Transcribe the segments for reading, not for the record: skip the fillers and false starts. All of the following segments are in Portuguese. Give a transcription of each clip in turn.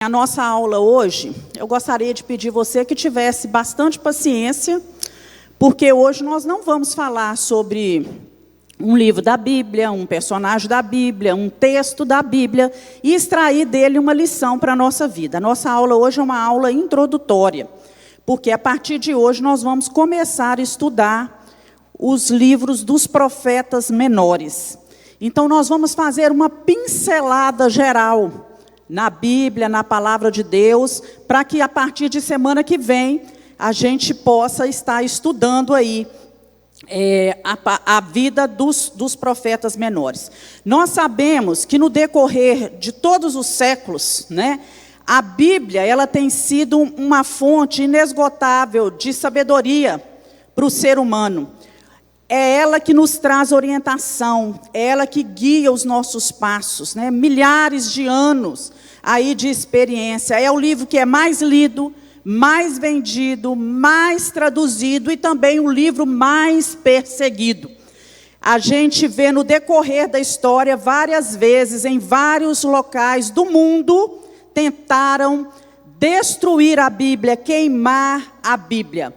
A nossa aula hoje, eu gostaria de pedir você que tivesse bastante paciência, porque hoje nós não vamos falar sobre um livro da Bíblia, um personagem da Bíblia, um texto da Bíblia, e extrair dele uma lição para a nossa vida. A nossa aula hoje é uma aula introdutória, porque a partir de hoje nós vamos começar a estudar os livros dos profetas menores. Então nós vamos fazer uma pincelada geral na Bíblia, na Palavra de Deus, para que a partir de semana que vem, a gente possa estar estudando aí a vida dos profetas menores. Nós sabemos que no decorrer de todos os séculos, né, a Bíblia ela tem sido uma fonte inesgotável de sabedoria para o ser humano. É ela que nos traz orientação, é ela que guia os nossos passos, né? Milhares de anos aí de experiência. É o livro que é mais lido, mais vendido, mais traduzido e também o livro mais perseguido. A gente vê no decorrer da história, várias vezes, em vários locais do mundo, tentaram destruir a Bíblia, queimar a Bíblia.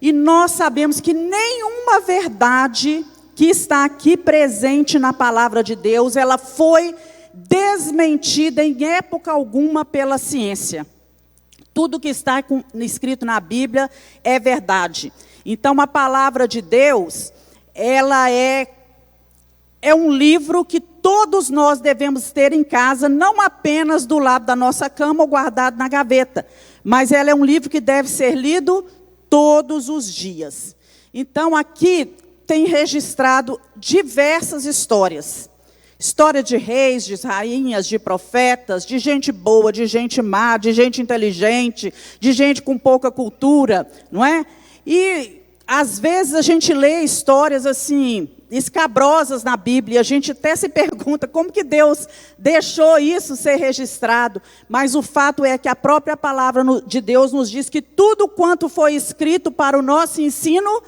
E nós sabemos que nenhuma verdade que está aqui presente na palavra de Deus, ela foi desmentida em época alguma pela ciência. Tudo que está escrito na Bíblia é verdade. Então, a palavra de Deus, ela é um livro que todos nós devemos ter em casa, não apenas do lado da nossa cama ou guardado na gaveta, mas ela é um livro que deve ser lido todos os dias. Então, aqui tem registrado diversas histórias. História de reis, de rainhas, de profetas, de gente boa, de gente má, de gente inteligente, de gente com pouca cultura, não é? E, às vezes, a gente lê histórias assim, escabrosas na Bíblia, a gente até se pergunta como que Deus deixou isso ser registrado, mas o fato é que a própria palavra de Deus nos diz que tudo quanto foi escrito para o nosso ensino,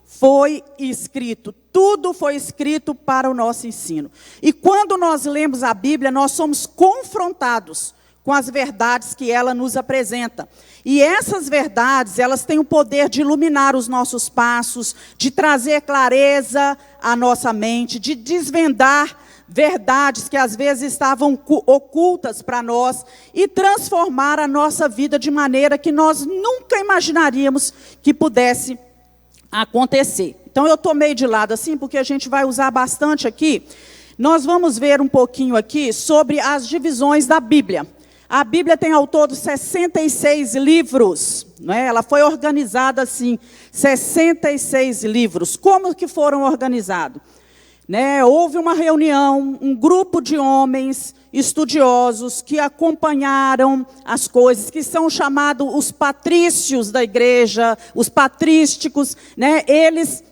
foi escrito. Tudo foi escrito para o nosso ensino. E quando nós lemos a Bíblia, nós somos confrontados com as verdades que ela nos apresenta. E essas verdades, elas têm o poder de iluminar os nossos passos, de trazer clareza à nossa mente, de desvendar verdades que às vezes estavam ocultas para nós e transformar a nossa vida de maneira que nós nunca imaginaríamos que pudesse acontecer. Então eu estou meio de lado assim, porque a gente vai usar bastante aqui. Nós vamos ver um pouquinho aqui sobre as divisões da Bíblia. A Bíblia tem ao todo 66 livros, não é? Ela foi organizada assim, 66 livros. Como que foram organizados? Né? Houve uma reunião, um grupo de homens estudiosos que acompanharam as coisas, que são chamados os patrícios da igreja, os patrísticos, né? Eles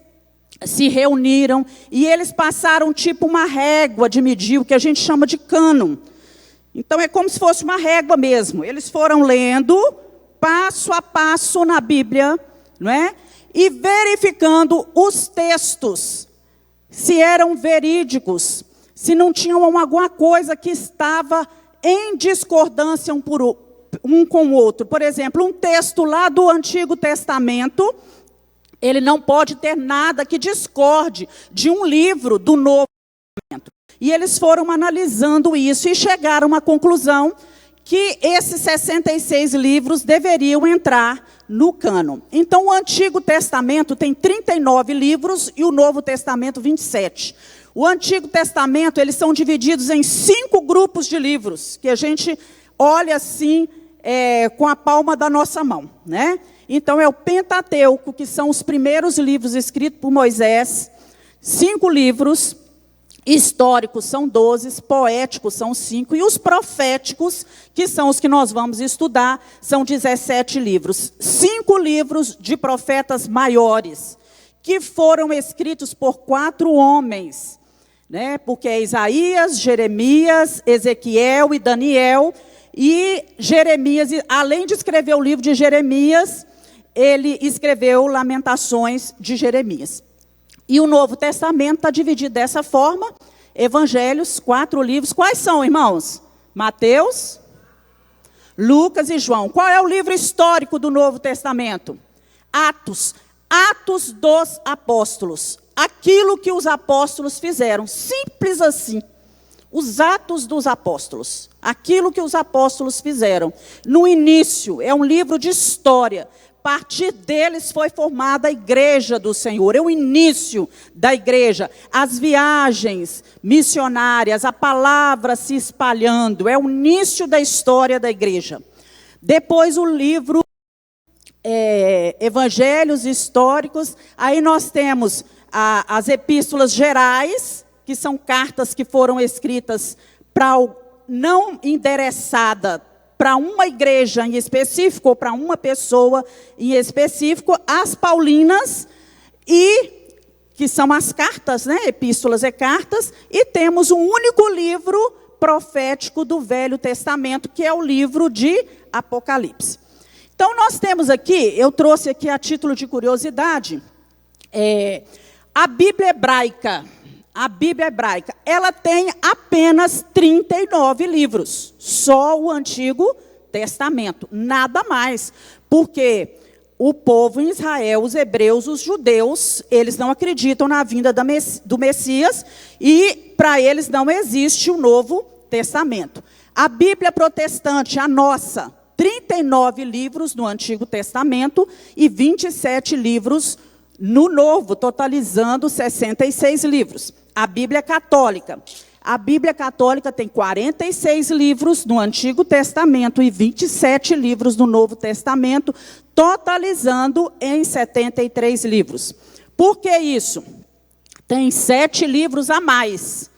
se reuniram e eles passaram tipo uma régua de medir, o que a gente chama de cânon. Então é como se fosse uma régua mesmo. Eles foram lendo passo a passo na Bíblia, não é? E verificando os textos, se eram verídicos, se não tinham alguma coisa que estava em discordância um com o outro. Por exemplo, um texto lá do Antigo Testamento, ele não pode ter nada que discorde de um livro do Novo Testamento. E eles foram analisando isso e chegaram à conclusão que esses 66 livros deveriam entrar no cânon. Então, o Antigo Testamento tem 39 livros e o Novo Testamento 27. O Antigo Testamento, eles são divididos em 5 grupos de livros, que a gente olha assim, com a palma da nossa mão, né? Então, é o Pentateuco, que são os primeiros livros escritos por Moisés, 5 livros. Históricos são 12, poéticos são 5, e os proféticos, que são os que nós vamos estudar, são 17 livros. 5 livros de profetas maiores, que foram escritos por 4 homens, né? Porque é Isaías, Jeremias, Ezequiel e Daniel. E Jeremias, além de escrever o livro de Jeremias, ele escreveu Lamentações de Jeremias. E o Novo Testamento está dividido dessa forma. Evangelhos, 4 livros. Quais são, irmãos? Mateus, Lucas e João. Qual é o livro histórico do Novo Testamento? Atos. Atos dos Apóstolos. Aquilo que os apóstolos fizeram. Simples assim. Os Atos dos Apóstolos. Aquilo que os apóstolos fizeram. No início, é um livro de história. A partir deles foi formada a igreja do Senhor. É o início da igreja. As viagens missionárias, a palavra se espalhando. É o início da história da igreja. Depois o livro Evangelhos históricos. Aí nós temos as epístolas gerais, que são cartas que foram escritas não endereçada para uma igreja em específico, ou para uma pessoa em específico, as paulinas, que são as cartas, né? Epístolas e cartas, e temos um único livro profético do Velho Testamento, que é o livro de Apocalipse. Então, nós temos aqui, eu trouxe aqui a título de curiosidade, a Bíblia hebraica. A Bíblia hebraica, ela tem apenas 39 livros. Só o Antigo Testamento, nada mais. Porque o povo em Israel, os hebreus, os judeus, eles não acreditam na vinda do Messias e para eles não existe o Novo Testamento. A Bíblia protestante, a nossa, 39 livros no Antigo Testamento e 27 livros no Novo, totalizando 66 livros. A Bíblia Católica. A Bíblia Católica tem 46 livros no Antigo Testamento e 27 livros no Novo Testamento, totalizando em 73 livros. Por que isso? Tem 7 livros a mais.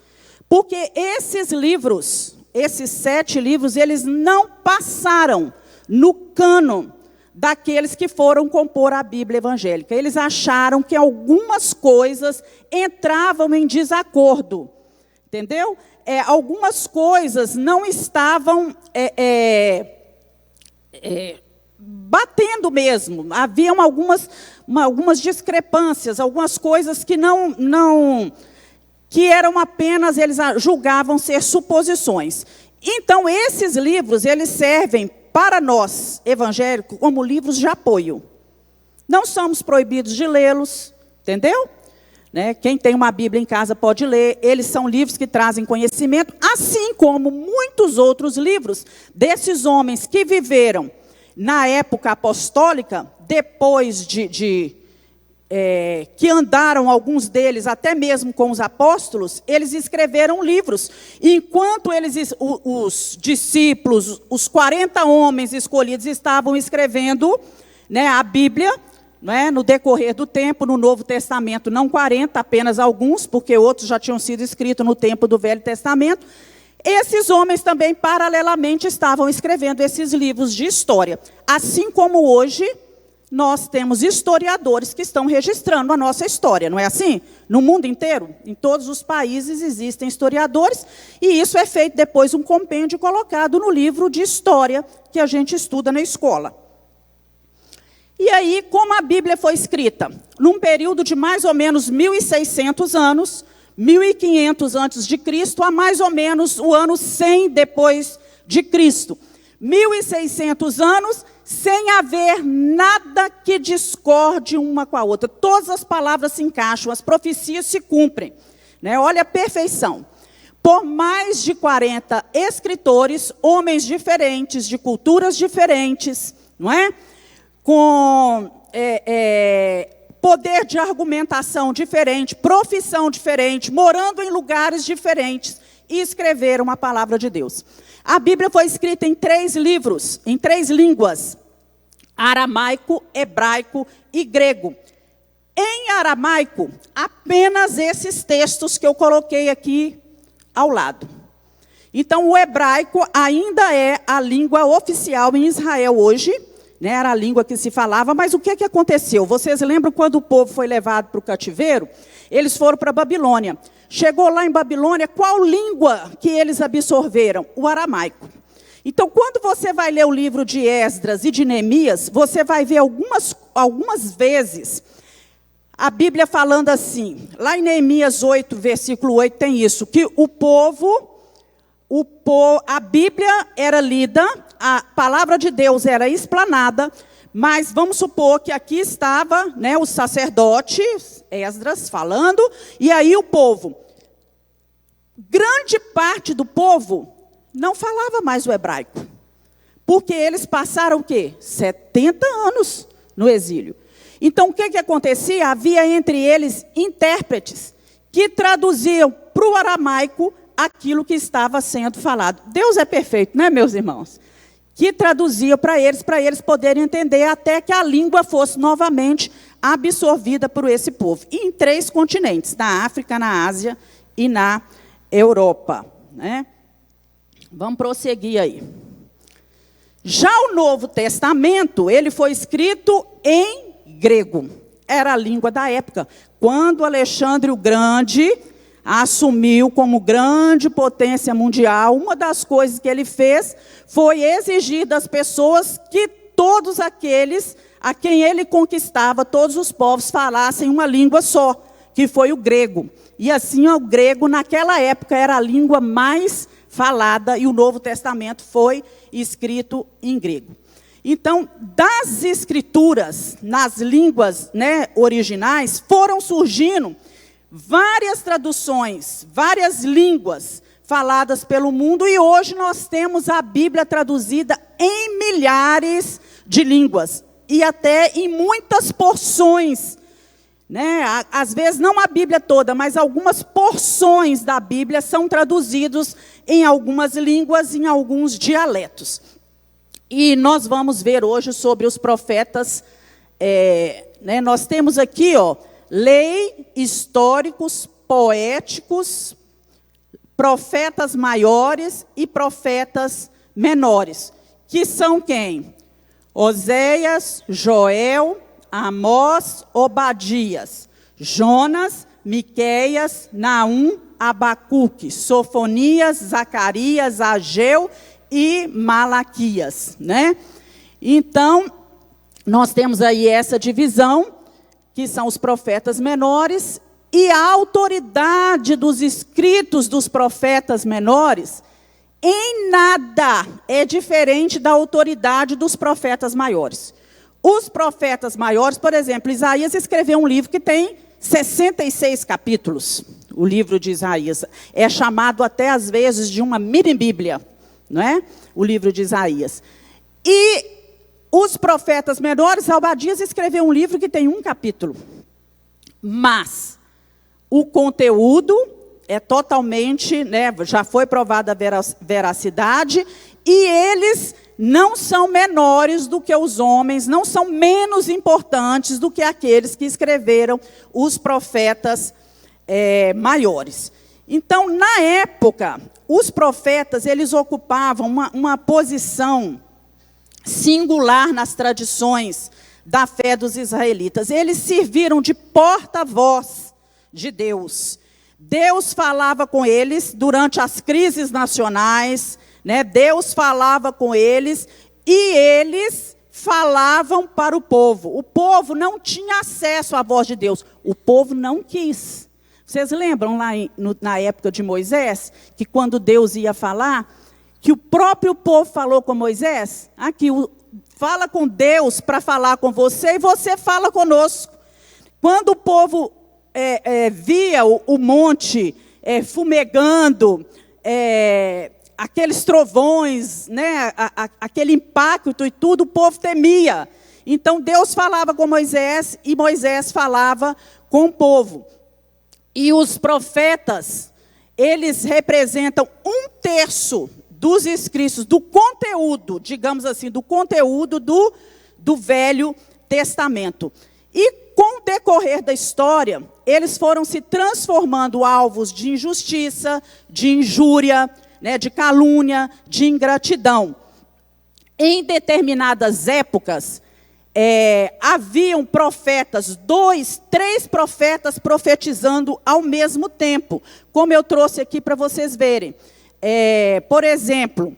Porque esses livros, esses 7 livros, eles não passaram no cânon daqueles que foram compor a Bíblia evangélica. Eles acharam que algumas coisas entravam em desacordo, entendeu? Algumas coisas não estavam batendo mesmo. Haviam algumas discrepâncias, algumas coisas que que eram apenas, eles julgavam ser suposições. Então, esses livros, eles servem para nós, evangélicos, como livros de apoio. Não somos proibidos de lê-los, entendeu? Né? Quem tem uma Bíblia em casa pode ler. Eles são livros que trazem conhecimento, assim como muitos outros livros desses homens que viveram na época apostólica, depois que andaram, alguns deles, até mesmo com os apóstolos, eles escreveram livros. Enquanto os discípulos, os 40 homens escolhidos, estavam escrevendo, né, a Bíblia, né, no decorrer do tempo, no Novo Testamento, não 40, apenas alguns, porque outros já tinham sido escritos no tempo do Velho Testamento. Esses homens também, paralelamente, estavam escrevendo esses livros de história. Assim como hoje nós temos historiadores que estão registrando a nossa história, não é assim? No mundo inteiro, em todos os países existem historiadores, e isso é feito depois um compêndio colocado no livro de história que a gente estuda na escola. E aí, como a Bíblia foi escrita? Num período de mais ou menos 1.600 anos, 1.500 antes de Cristo, a mais ou menos o ano 100 depois de Cristo. 1.600 anos, sem haver nada que discorde uma com a outra. Todas as palavras se encaixam, as profecias se cumprem. Né? Olha a perfeição. Por mais de 40 escritores, homens diferentes, de culturas diferentes, não é? Com poder de argumentação diferente, profissão diferente, morando em lugares diferentes, e escreveram a palavra de Deus. A Bíblia foi escrita em 3 livros, em 3 línguas: aramaico, hebraico e grego. Em aramaico, apenas esses textos que eu coloquei aqui ao lado. Então, o hebraico ainda é a língua oficial em Israel hoje, né? Era a língua que se falava, mas o que aconteceu? Vocês lembram quando o povo foi levado para o cativeiro? Eles foram para a Babilônia. Chegou lá em Babilônia, qual língua que eles absorveram? O aramaico. Então, quando você vai ler o livro de Esdras e de Neemias, você vai ver algumas vezes a Bíblia falando assim. Lá em Neemias 8, versículo 8, tem isso, que a Bíblia era lida a palavra de Deus era explanada, mas vamos supor que aqui estava, né, o sacerdote Esdras falando, e aí o povo. Grande parte do povo não falava mais o hebraico, porque eles passaram o quê? 70 anos no exílio. Então, o que acontecia? Havia entre eles intérpretes que traduziam para o aramaico aquilo que estava sendo falado. Deus é perfeito, né, meus irmãos? Que traduzia para eles poderem entender até que a língua fosse novamente absorvida por esse povo. E em 3 continentes, na África, na Ásia e na Europa, né? Vamos prosseguir aí. Já o Novo Testamento, ele foi escrito em grego. Era a língua da época. Quando Alexandre o Grande assumiu como grande potência mundial, uma das coisas que ele fez foi exigir das pessoas que todos aqueles a quem ele conquistava, todos os povos, falassem uma língua só, que foi o grego. E assim, o grego, naquela época, era a língua mais falada, e o Novo Testamento foi escrito em grego. Então, das escrituras, nas línguas, né, originais, foram surgindo várias traduções, várias línguas faladas pelo mundo, e hoje nós temos a Bíblia traduzida em milhares de línguas, e até em muitas porções, né? Às vezes não a Bíblia toda, mas algumas porções da Bíblia são traduzidos em algumas línguas, em alguns dialetos. E nós vamos ver hoje sobre os profetas, né? Nós temos aqui, ó, lei, históricos, poéticos, profetas maiores e profetas menores, que são quem? Oséias, Joel, Amós, Obadias, Jonas, Miqueias, Naum, Abacuque, Sofonias, Zacarias, Ageu e Malaquias, né? Então, nós temos aí essa divisão, que são os profetas menores, e a autoridade dos escritos dos profetas menores, em nada é diferente da autoridade dos profetas maiores. Os profetas maiores, por exemplo, Isaías escreveu um livro que tem 66 capítulos. O livro de Isaías é chamado até às vezes de uma mini-bíblia, não é? O livro de Isaías. E os profetas menores, Obadias escreveu um livro que tem 1 capítulo. Mas o conteúdo é totalmente, né, já foi provada a veracidade, e eles não são menores do que os homens, não são menos importantes do que aqueles que escreveram os profetas maiores. Então, na época, os profetas, eles ocupavam uma posição singular nas tradições da fé dos israelitas. Eles serviram de porta-voz de Deus. Deus falava com eles durante as crises nacionais, né? Deus falava com eles e eles falavam para o povo. O povo não tinha acesso à voz de Deus. O povo não quis. Vocês lembram lá na época de Moisés, que quando Deus ia falar, que o próprio povo falou com Moisés? Aqui, fala com Deus para falar com você e você fala conosco. Quando o povo via o monte fumegando, aqueles trovões, né, aquele impacto e tudo, o povo temia. Então Deus falava com Moisés e Moisés falava com o povo. E os profetas, eles representam 1/3 dos escritos, do conteúdo, digamos assim, do conteúdo do Velho Testamento. E com o decorrer da história, eles foram se transformando alvos de injustiça, de injúria, né, de calúnia, de ingratidão. Em determinadas épocas, haviam profetas, 2, 3 profetas profetizando ao mesmo tempo, como eu trouxe aqui para vocês verem. Por exemplo,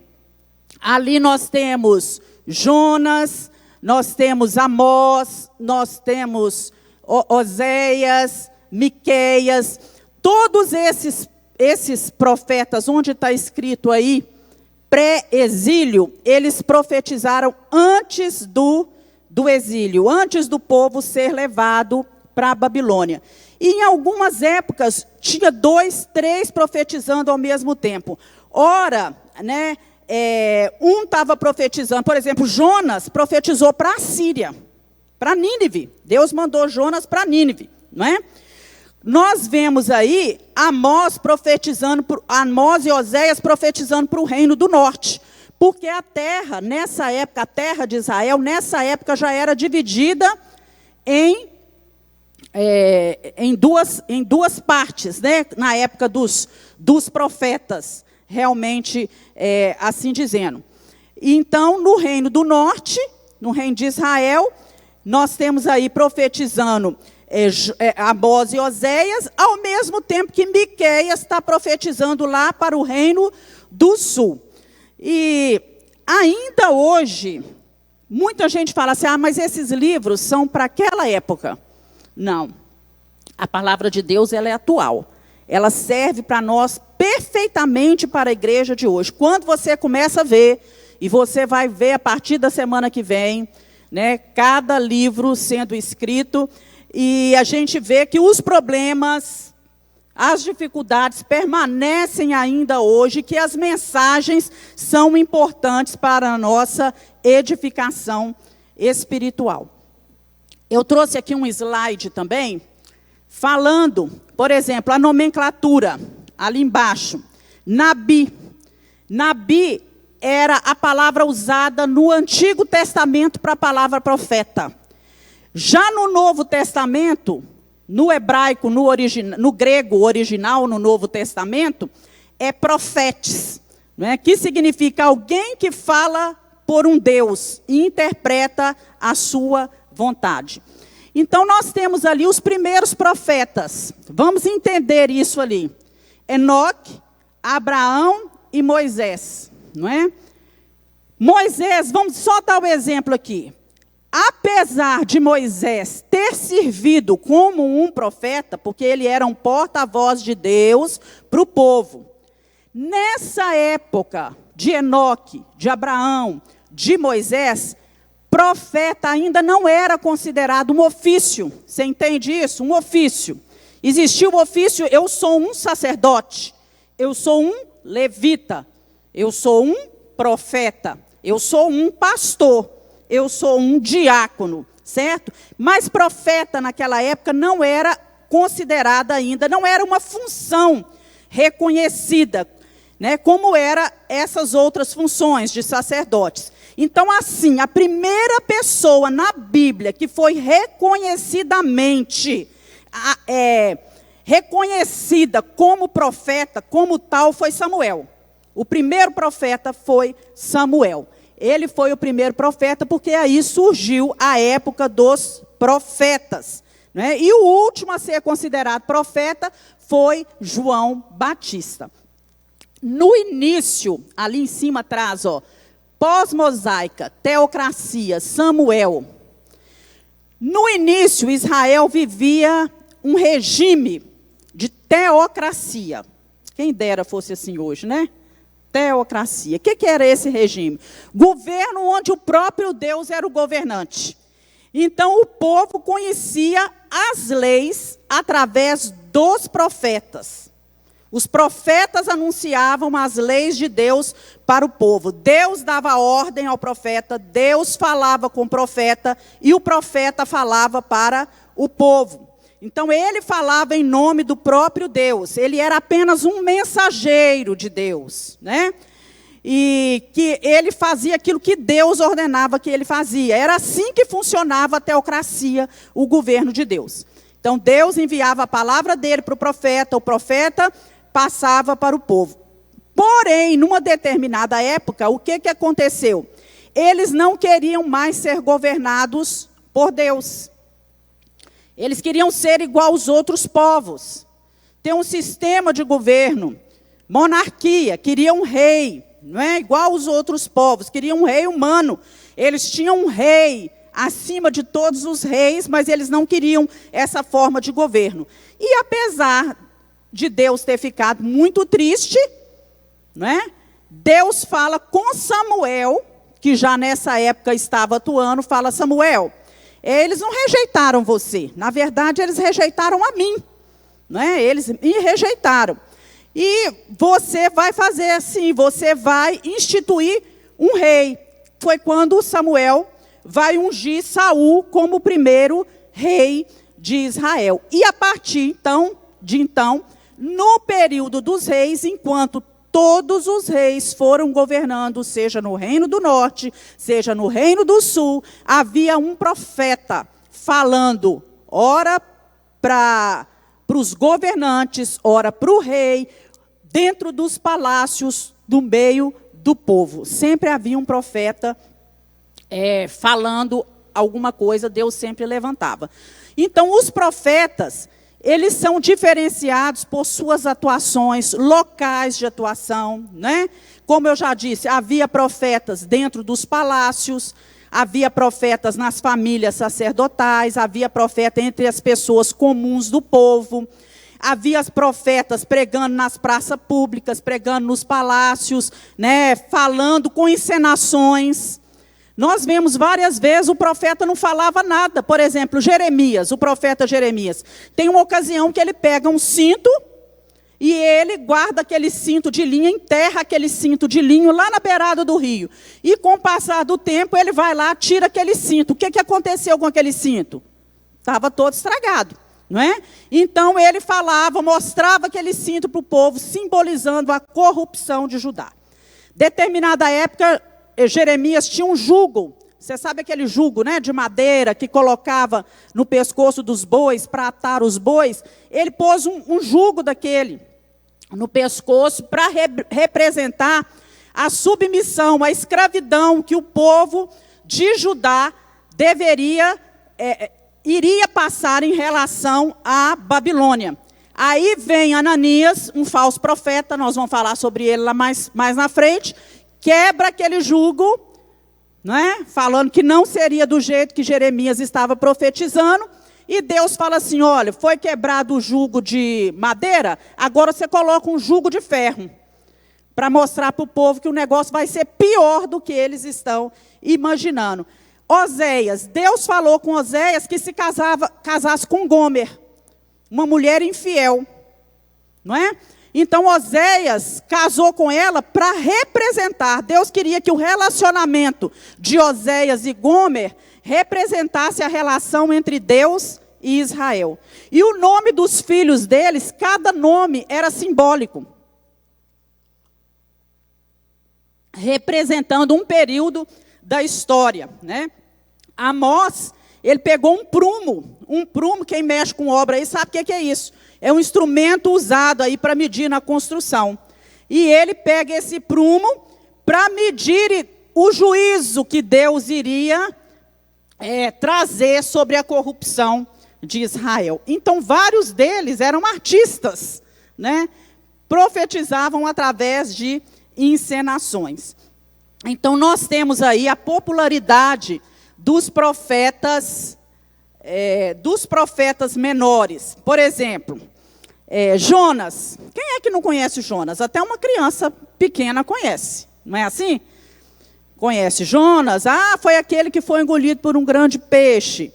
ali nós temos Jonas, nós temos Amós, nós temos Oséias, Miqueias, todos esses profetas, onde está escrito aí, pré-exílio, eles profetizaram antes do exílio, antes do povo ser levado para a Babilônia. E em algumas épocas, tinha 2, 3 profetizando ao mesmo tempo. Ora, né, um estava profetizando, por exemplo, Jonas profetizou para a Síria, para Nínive. Deus mandou Jonas para Nínive, não é? Nós vemos aí Amós e Oséias profetizando para o reino do norte. Porque a terra, nessa época, a terra de Israel, nessa época já era dividida em duas partes, né? Na época dos profetas, realmente, assim dizendo. Então, no reino do norte, no reino de Israel, nós temos aí profetizando Amós e Oséias, ao mesmo tempo que Miqueias está profetizando lá para o reino do sul. E ainda hoje, muita gente fala assim, mas esses livros são para aquela época. Não. A palavra de Deus, ela é atual. Ela serve para nós perfeitamente para a igreja de hoje. Quando você começa a ver, e você vai ver a partir da semana que vem, né, cada livro sendo escrito, e a gente vê que os problemas, as dificuldades permanecem ainda hoje, que as mensagens são importantes para a nossa edificação espiritual. Eu trouxe aqui um slide também, falando, por exemplo, a nomenclatura, ali embaixo, Nabi. Nabi era a palavra usada no Antigo Testamento para a palavra profeta. Já no Novo Testamento, no hebraico, no grego original, no Novo Testamento, é profetes, né, que significa alguém que fala por um Deus e interpreta a sua vontade. Então, nós temos ali os primeiros profetas. Vamos entender isso ali. Enoque, Abraão e Moisés, não é? Moisés, vamos só dar o exemplo aqui. Apesar de Moisés ter servido como um profeta, porque ele era um porta-voz de Deus para o povo, nessa época de Enoque, de Abraão, de Moisés, profeta ainda não era considerado um ofício. Você entende isso? Um ofício. Existia o ofício, eu sou um sacerdote, eu sou um levita, eu sou um profeta, eu sou um pastor, eu sou um diácono, certo? Mas profeta naquela época não era considerada ainda, não era uma função reconhecida, né, como era essas outras funções de sacerdotes. Então, assim, a primeira pessoa na Bíblia que foi reconhecidamente reconhecida como profeta, como tal, foi Samuel. O primeiro profeta foi Samuel. Ele foi o primeiro profeta porque aí surgiu a época dos profetas, né? E o último a ser considerado profeta foi João Batista. No início, ali em cima atrás, pós-mosaica, teocracia, Samuel. No início, Israel vivia um regime de teocracia. Quem dera fosse assim hoje, né? Teocracia. O que era esse regime? Governo onde o próprio Deus era o governante. Então, o povo conhecia as leis através dos profetas. Os profetas anunciavam as leis de Deus para o povo. Deus dava ordem ao profeta, Deus falava com o profeta e o profeta falava para o povo. Então, ele falava em nome do próprio Deus. Ele era apenas um mensageiro de Deus, né? E que ele fazia aquilo que Deus ordenava que ele fazia. Era assim que funcionava a teocracia, o governo de Deus. Então, Deus enviava a palavra dele para o profeta passava para o povo. Porém, numa determinada época, o que aconteceu? Eles não queriam mais ser governados por Deus. Eles queriam ser igual aos outros povos. Ter um sistema de governo, monarquia, queriam um rei, não é igual aos outros povos, queriam um rei humano. Eles tinham um rei acima de todos os reis, mas eles não queriam essa forma de governo. E apesar de Deus ter ficado muito triste, não é? Deus fala com Samuel, que já nessa época estava atuando, fala: Samuel, eles não rejeitaram você, na verdade eles rejeitaram a mim, né? Eles me rejeitaram. E você vai fazer assim, você vai instituir um rei. Foi quando Samuel vai ungir Saul como o primeiro rei de Israel. E a partir de então, no período dos reis, enquanto todos os reis foram governando, seja no reino do norte, seja no reino do sul, havia um profeta falando, ora para os governantes, ora para o rei, dentro dos palácios, do meio do povo. Sempre havia um profeta falando alguma coisa, Deus sempre levantava. Então, os profetas, eles são diferenciados por suas atuações, locais de atuação, né? Como eu já disse, havia profetas dentro dos palácios, havia profetas nas famílias sacerdotais, havia profeta entre as pessoas comuns do povo, havia profetas pregando nas praças públicas, pregando nos palácios, né? Falando com encenações. Nós vemos várias vezes o profeta não falava nada. Por exemplo, Jeremias, o profeta Jeremias. Tem uma ocasião que ele pega um cinto e ele guarda aquele cinto de linho, enterra aquele cinto de linho lá na beirada do rio. E com o passar do tempo, ele vai lá, tira aquele cinto. O que aconteceu com aquele cinto? Estava todo estragado, não é? Então ele falava, mostrava aquele cinto para o povo, simbolizando a corrupção de Judá. Determinada época, Jeremias tinha um jugo, você sabe aquele jugo, né, de madeira que colocava no pescoço dos bois para atar os bois? Ele pôs um jugo daquele no pescoço para representar a submissão, a escravidão que o povo de Judá iria passar em relação à Babilônia. Aí vem Ananias, um falso profeta, nós vamos falar sobre ele lá mais na frente, quebra aquele jugo, não é? Falando que não seria do jeito que Jeremias estava profetizando, e Deus fala assim: olha, foi quebrado o jugo de madeira, agora você coloca um jugo de ferro, para mostrar para o povo que o negócio vai ser pior do que eles estão imaginando. Oséias, Deus falou com Oséias que se casasse com Gomer, uma mulher infiel, não é? Então, Oséias casou com ela para representar. Deus queria que o relacionamento de Oséias e Gomer representasse a relação entre Deus e Israel. E o nome dos filhos deles, cada nome era simbólico, representando um período da história, né? Amós, ele pegou um prumo, quem mexe com obra aí sabe o que é isso. É um instrumento usado aí para medir na construção. E ele pega esse prumo para medir o juízo que Deus iria trazer sobre a corrupção de Israel. Então, vários deles eram artistas, né? Profetizavam através de encenações. Então, nós temos aí a popularidade dos profetas menores. Por exemplo, Jonas. Quem é que não conhece Jonas? Até uma criança pequena conhece, não é assim? Conhece Jonas? Foi aquele que foi engolido por um grande peixe.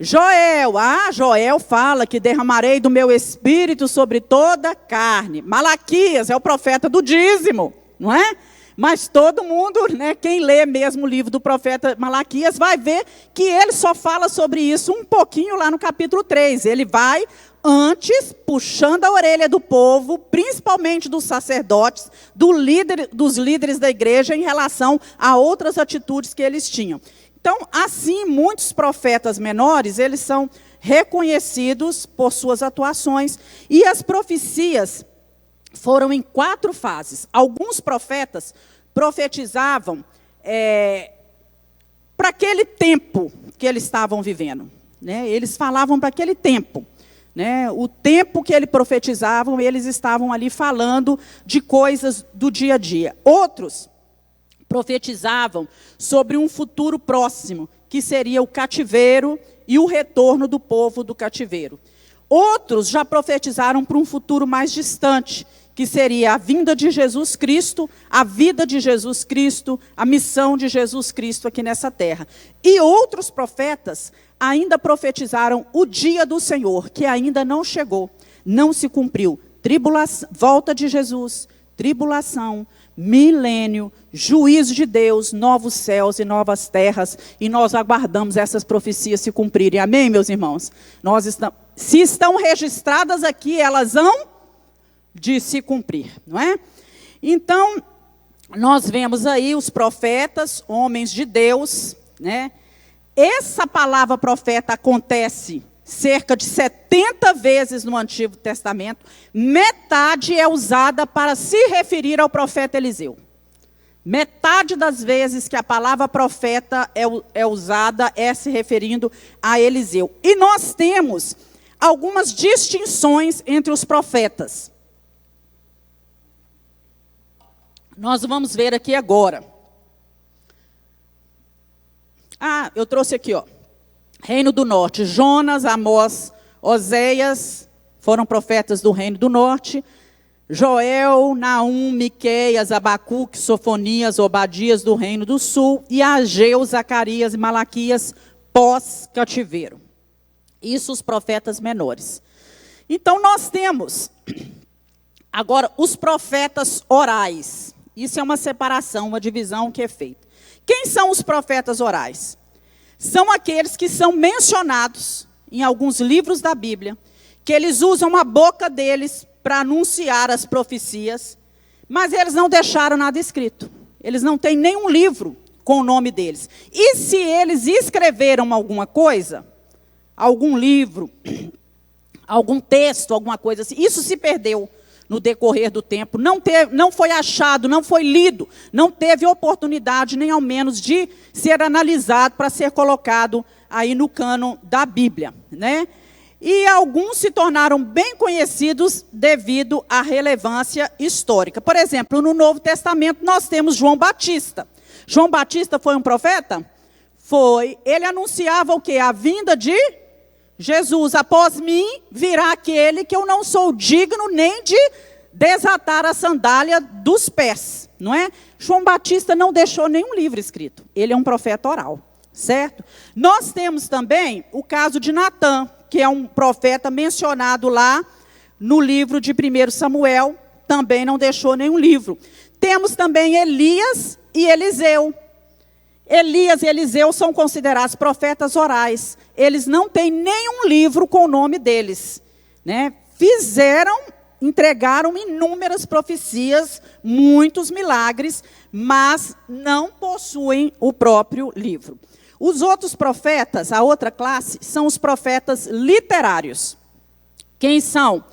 Joel. Joel fala que derramarei do meu espírito sobre toda a carne. Malaquias é o profeta do dízimo, não é? Mas todo mundo, né, quem lê mesmo o livro do profeta Malaquias, vai ver que ele só fala sobre isso um pouquinho lá no capítulo 3. Ele vai antes puxando a orelha do povo, principalmente dos sacerdotes, dos líderes da igreja, em relação a outras atitudes que eles tinham. Então, assim, muitos profetas menores, eles são reconhecidos por suas atuações. E as profecias foram em 4 fases. Alguns profetas profetizavam para aquele tempo que eles estavam vivendo, né? Eles falavam para aquele tempo, né? O tempo que eles profetizavam, eles estavam ali falando de coisas do dia a dia. Outros profetizavam sobre um futuro próximo, que seria o cativeiro e o retorno do povo do cativeiro. Outros já profetizaram para um futuro mais distante, que seria a vinda de Jesus Cristo, a vida de Jesus Cristo, a missão de Jesus Cristo aqui nessa terra. E outros profetas ainda profetizaram o dia do Senhor, que ainda não chegou, não se cumpriu. Tribulação, volta de Jesus, tribulação, milênio, juízo de Deus, novos céus e novas terras, e nós aguardamos essas profecias se cumprirem. Amém, meus irmãos? Se estão registradas aqui, elas hão de se cumprir, não é? Então, nós vemos aí os profetas, homens de Deus, né? Essa palavra profeta acontece cerca de 70 vezes no Antigo Testamento, metade é usada para se referir ao profeta Eliseu. Metade das vezes que a palavra profeta é usada é se referindo a Eliseu. E nós temos algumas distinções entre os profetas. Nós vamos ver aqui agora. Eu trouxe aqui, ó. Reino do Norte, Jonas, Amós, Oséias, foram profetas do Reino do Norte. Joel, Naum, Miqueias, Abacuque, Sofonias, Obadias do Reino do Sul. E Ageu, Zacarias e Malaquias, pós-cativeiro. Isso os profetas menores. Então nós temos agora os profetas orais. Isso é uma separação, uma divisão que é feita. Quem são os profetas orais? São aqueles que são mencionados em alguns livros da Bíblia, que eles usam a boca deles para anunciar as profecias, mas eles não deixaram nada escrito. Eles não têm nenhum livro com o nome deles. E se eles escreveram alguma coisa, algum livro, algum texto, alguma coisa assim, isso se perdeu no decorrer do tempo, não foi achado, não foi lido, não teve oportunidade, nem ao menos, de ser analisado para ser colocado aí no cânon da Bíblia, né? E alguns se tornaram bem conhecidos devido à relevância histórica. Por exemplo, no Novo Testamento nós temos João Batista. João Batista foi um profeta? Foi. Ele anunciava o quê? A vinda de Jesus. Após mim virá aquele que eu não sou digno nem de desatar a sandália dos pés, não é? João Batista não deixou nenhum livro escrito. Ele é um profeta oral, certo? Nós temos também o caso de Natã, que é um profeta mencionado lá no livro de 1 Samuel, também não deixou nenhum livro. Temos também Elias e Eliseu. Elias e Eliseu são considerados profetas orais. Eles não têm nenhum livro com o nome deles, né? Entregaram inúmeras profecias, muitos milagres, mas não possuem o próprio livro. Os outros profetas, a outra classe, são os profetas literários. Quem são?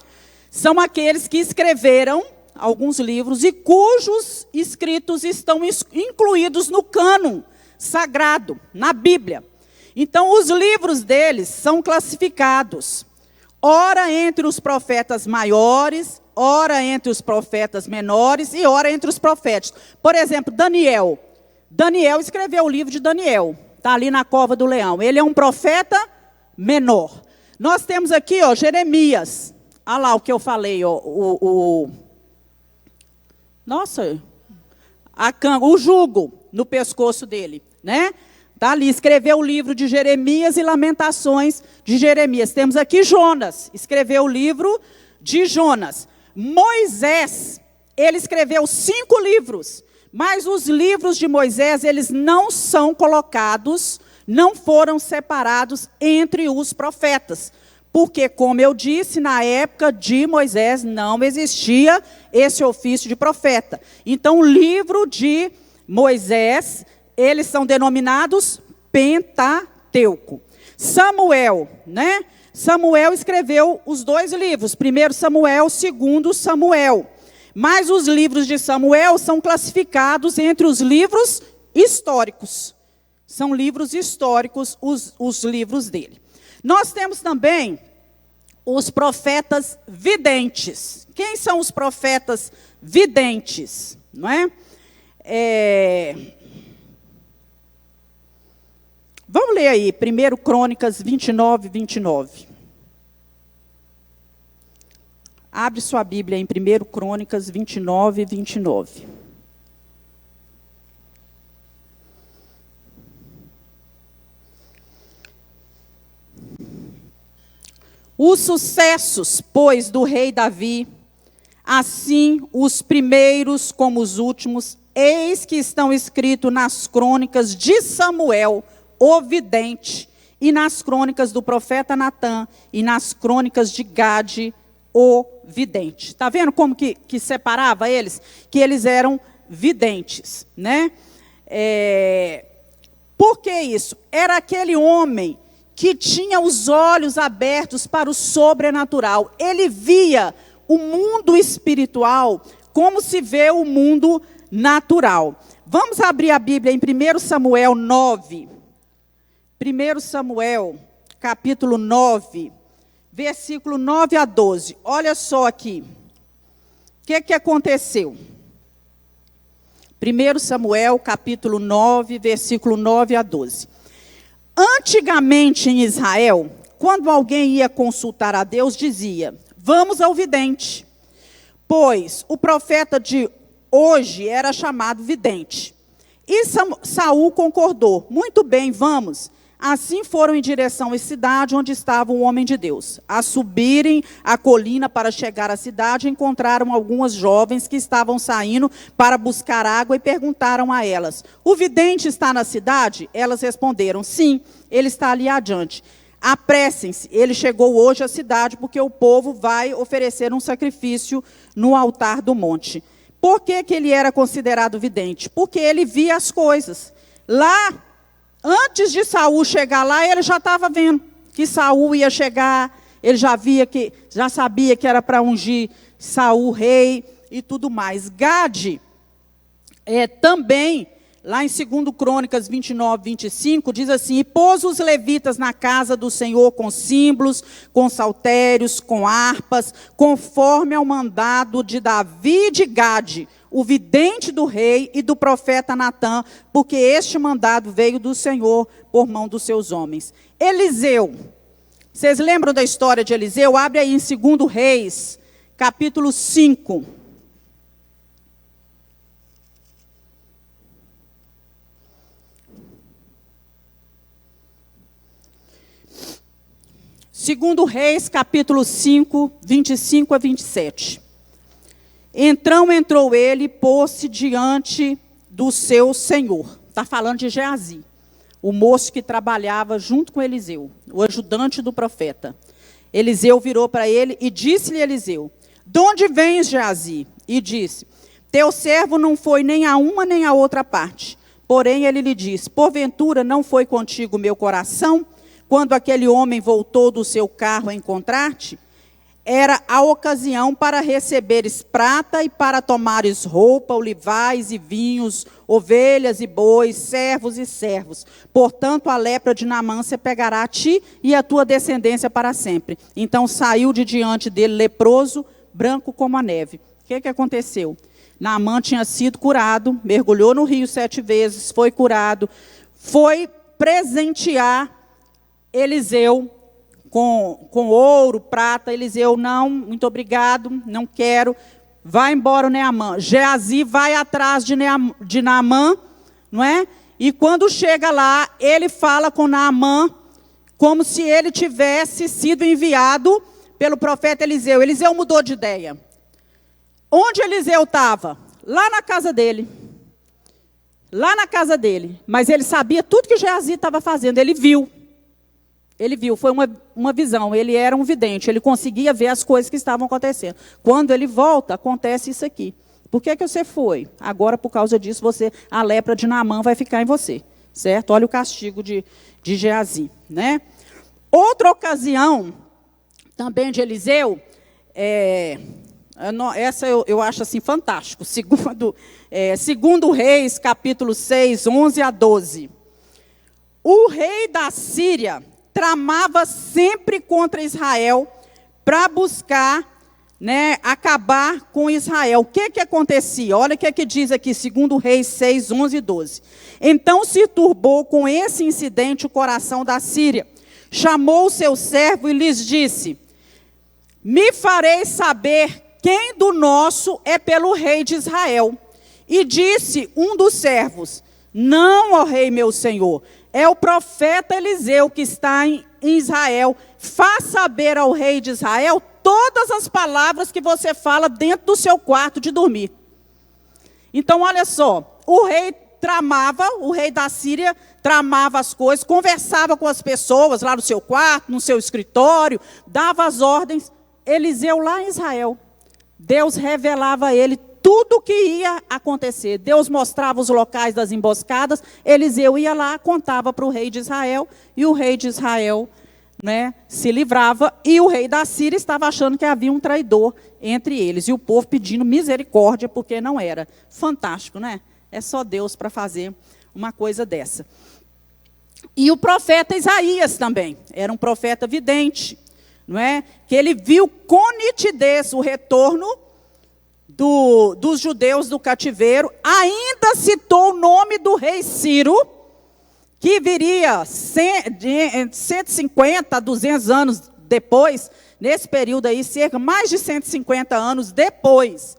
São aqueles que escreveram alguns livros e cujos escritos estão incluídos no cânon sagrado, na Bíblia. Então, os livros deles são classificados, ora entre os profetas maiores, ora entre os profetas menores e ora entre os profetas. Por exemplo, Daniel. Daniel escreveu o livro de Daniel. Está ali na cova do leão. Ele é um profeta menor. Nós temos aqui, ó, Jeremias. Olha lá o que eu falei, ó, o jugo no pescoço dele, né? Está ali, escreveu o livro de Jeremias e Lamentações de Jeremias. Temos aqui Jonas, escreveu o livro de Jonas. Moisés, ele escreveu 5 livros. Mas os livros de Moisés, eles não são colocados, não foram separados entre os profetas. Porque, como eu disse, na época de Moisés não existia esse ofício de profeta. Então, o livro de Moisés, eles são denominados Pentateuco. Samuel, né? Samuel escreveu os 2 livros, 1 Samuel, 2 Samuel. Mas os livros de Samuel são classificados entre os livros históricos. São livros históricos os livros dele. Nós temos também os profetas videntes. Quem são os profetas videntes? Não é? Vamos ler aí, 1 Crônicas 29, 29. Abre sua Bíblia em 1 Crônicas 29, 29. Os sucessos, pois, do rei Davi, assim os primeiros como os últimos, eis que estão escritos nas crônicas de Samuel, o vidente, e nas crônicas do profeta Natã, e nas crônicas de Gade, o vidente. Está vendo como que separava eles? Que eles eram videntes, né? Por que isso? Era aquele homem que tinha os olhos abertos para o sobrenatural. Ele via o mundo espiritual como se vê o mundo natural. Vamos abrir a Bíblia em 1 Samuel 9. 1 Samuel, capítulo 9, versículo 9 a 12. Olha só aqui. O que aconteceu? 1 Samuel, capítulo 9, versículo 9 a 12. Antigamente em Israel, quando alguém ia consultar a Deus, dizia: vamos ao vidente, pois o profeta de hoje era chamado vidente. E Saul concordou: muito bem, vamos. Assim foram em direção à cidade onde estava o homem de Deus. A subirem a colina para chegar à cidade, encontraram algumas jovens que estavam saindo para buscar água e perguntaram a elas: o vidente está na cidade? Elas responderam: sim, ele está ali adiante. Apressem-se, ele chegou hoje à cidade, porque o povo vai oferecer um sacrifício no altar do monte. Por que ele era considerado vidente? Porque ele via as coisas. Lá, antes de Saul chegar lá, ele já estava vendo que Saul ia chegar, ele já sabia que era para ungir Saul rei e tudo mais. Gade, também, lá em 2 Crônicas 29, 25, diz assim: e pôs os levitas na casa do Senhor com símbolos, com saltérios, com harpas, conforme ao mandado de Davi e de Gade, o vidente do rei e do profeta Natã, porque este mandado veio do Senhor por mão dos seus homens. Eliseu, vocês lembram da história de Eliseu? Abre aí em 2 Reis, capítulo 5. Segundo Reis, capítulo 5, 25 a 27. Então entrou ele e pôs-se diante do seu senhor. Está falando de Geazi, o moço que trabalhava junto com Eliseu, o ajudante do profeta. Eliseu virou para ele e disse-lhe Eliseu: de onde vens, Geazi? E disse: teu servo não foi nem a uma nem a outra parte. Porém ele lhe disse: porventura não foi contigo meu coração, quando aquele homem voltou do seu carro a encontrar-te? Era a ocasião para receberes prata e para tomares roupa, olivais e vinhos, ovelhas e bois, servos e servos. Portanto, a lepra de Naamã se pegará a ti e a tua descendência para sempre. Então saiu de diante dele leproso, branco como a neve. O que aconteceu? Naamã tinha sido curado, mergulhou no rio 7 vezes, foi curado, foi presentear Eliseu com ouro, prata. Eliseu: não, muito obrigado, não quero, vai embora o Naamã. Geazi vai atrás de Naamã, não é? E quando chega lá, ele fala com Naamã como se ele tivesse sido enviado pelo profeta Eliseu. Eliseu mudou de ideia. Onde Eliseu estava? Lá na casa dele. Lá na casa dele. Mas ele sabia tudo que Geazi estava fazendo, ele viu. Ele viu, foi uma visão, ele era um vidente, ele conseguia ver as coisas que estavam acontecendo. Quando ele volta, acontece isso aqui. Por que você foi? Agora, por causa disso, a lepra de Naamã vai ficar em você. Certo? Olha o castigo de Geazi, né? Outra ocasião, também de Eliseu, essa eu acho assim fantástico. Segundo Reis, capítulo 6, 11 a 12. O rei da Síria tramava sempre contra Israel para buscar, né, acabar com Israel. O que acontecia? Olha o que diz aqui, 2 Reis 6, 11 e 12. Então se turbou com esse incidente o coração da Síria. Chamou o seu servo e lhes disse: me farei saber quem do nosso é pelo rei de Israel. E disse um dos servos: não, ó rei meu senhor, é o profeta Eliseu que está em Israel. Faz saber ao rei de Israel todas as palavras que você fala dentro do seu quarto de dormir. Então, olha só, o rei da Síria tramava as coisas, conversava com as pessoas lá no seu quarto, no seu escritório, dava as ordens. Eliseu lá em Israel, Deus revelava a ele tudo o que ia acontecer. Deus mostrava os locais das emboscadas, Eliseu ia lá, contava para o rei de Israel, e o rei de Israel, se livrava, e o rei da Síria estava achando que havia um traidor entre eles, e o povo pedindo misericórdia, porque não era. Fantástico, né? É só Deus para fazer uma coisa dessa. E o profeta Isaías também, era um profeta vidente, que ele viu com nitidez o retorno dos judeus do cativeiro, ainda citou o nome do rei Ciro, que viria de 150 a 200 anos depois, nesse período aí, mais de 150 anos depois,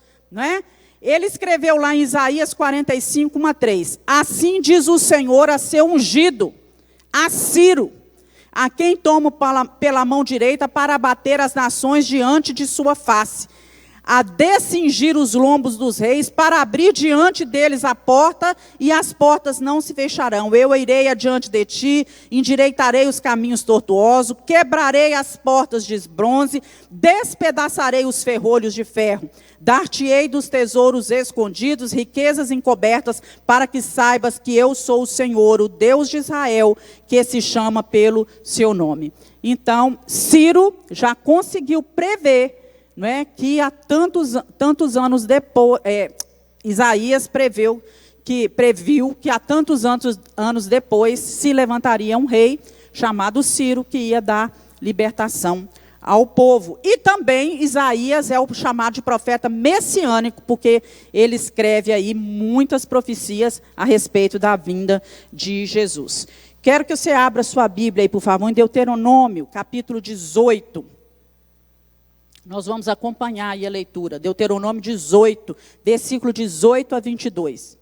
Ele escreveu lá em Isaías 45, 1 a 3, assim diz o Senhor a seu ungido, a Ciro, a quem tomo pela mão direita para abater as nações diante de sua face, a descingir os lombos dos reis, para abrir diante deles a porta, e as portas não se fecharão. Eu irei adiante de ti, endireitarei os caminhos tortuosos, quebrarei as portas de bronze, despedaçarei os ferrolhos de ferro. Dar-te-ei dos tesouros escondidos, riquezas encobertas, para que saibas que eu sou o Senhor, o Deus de Israel, que se chama pelo seu nome. Então, Ciro já conseguiu prever, que há tantos anos depois, Isaías previu que há tantos anos depois se levantaria um rei chamado Ciro, que ia dar libertação ao povo. E também Isaías é o chamado de profeta messiânico, porque ele escreve aí muitas profecias a respeito da vinda de Jesus. Quero que você abra sua Bíblia aí, por favor, em Deuteronômio, capítulo 18. Nós vamos acompanhar aí a leitura. Deuteronômio 18, versículo 18 a 22.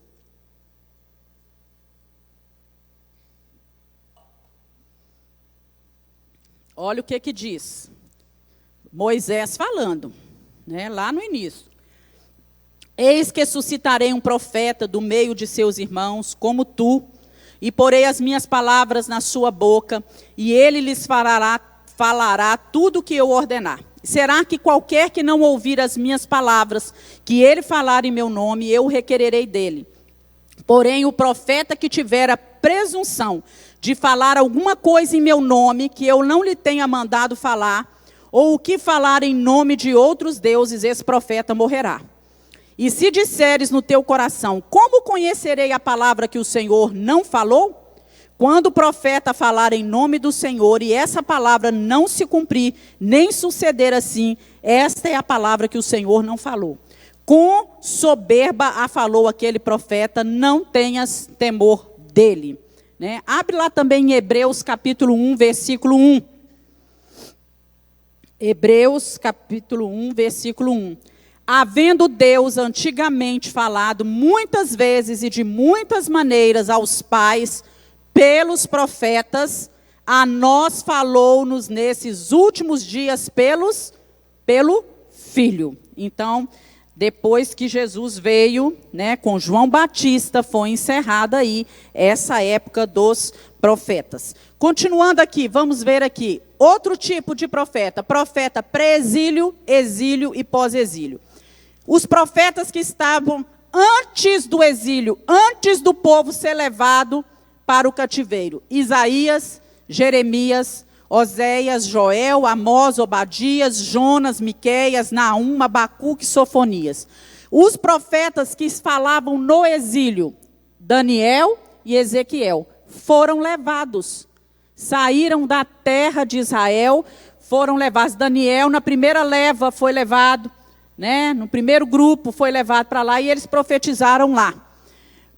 Olha o que diz. Moisés falando, lá no início. Eis que suscitarei um profeta do meio de seus irmãos, como tu, e porei as minhas palavras na sua boca, e ele lhes falará tudo o que eu ordenar. Será que qualquer que não ouvir as minhas palavras, que ele falar em meu nome, eu requererei dele. Porém, o profeta que tiver a presunção de falar alguma coisa em meu nome, que eu não lhe tenha mandado falar, ou o que falar em nome de outros deuses, esse profeta morrerá. E se disseres no teu coração, como conhecerei a palavra que o Senhor não falou? Quando o profeta falar em nome do Senhor, e essa palavra não se cumprir, nem suceder assim, esta é a palavra que o Senhor não falou. Com soberba a falou aquele profeta, não tenhas temor dele. Abre lá também em Hebreus capítulo 1, versículo 1. Hebreus capítulo 1, versículo 1. Havendo Deus antigamente falado muitas vezes e de muitas maneiras aos pais, pelos profetas, a nós falou-nos nesses últimos dias pelo Filho. Então, depois que Jesus veio, com João Batista, foi encerrada aí essa época dos profetas. Continuando aqui, vamos ver aqui, outro tipo de profeta, profeta pré-exílio, exílio e pós-exílio. Os profetas que estavam antes do exílio, antes do povo ser levado para o cativeiro: Isaías, Jeremias, Oséias, Joel, Amós, Obadias, Jonas, Miqueias, Naum, Abacuque e Sofonias. Os profetas que falavam no exílio, Daniel e Ezequiel, foram levados, saíram da terra de Israel, foram levados. Daniel, na primeira leva, foi levado, no primeiro grupo, foi levado para lá, e eles profetizaram lá.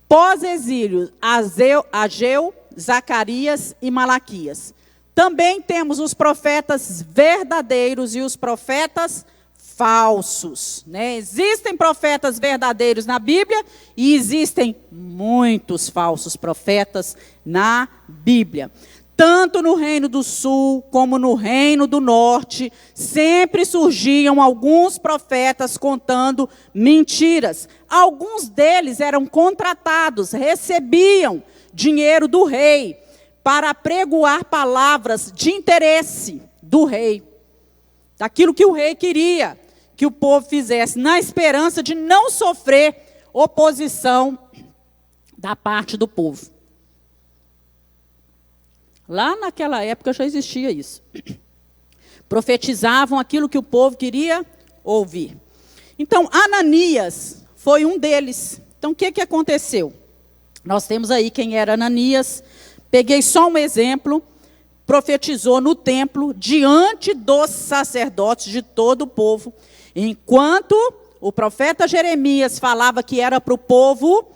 Pós-exílio, Ageu, Zacarias e Malaquias. também temos os profetas verdadeiros e os profetas falsos, né? Existem profetas verdadeiros na Bíblia e existem muitos falsos profetas na Bíblia. Tanto no Reino do Sul como no Reino do Norte, sempre surgiam alguns profetas contando mentiras. Alguns deles eram contratados, recebiam dinheiro do rei para apregoar palavras de interesse do rei, daquilo que o rei queria que o povo fizesse, na esperança de não sofrer oposição da parte do povo. Lá naquela época já existia isso. Profetizavam aquilo que o povo queria ouvir. Então, Ananias foi um deles. Então, o que aconteceu? Nós temos aí quem era Ananias. Peguei só um exemplo. Profetizou no templo, diante dos sacerdotes de todo o povo. Enquanto o profeta Jeremias falava que era para o povo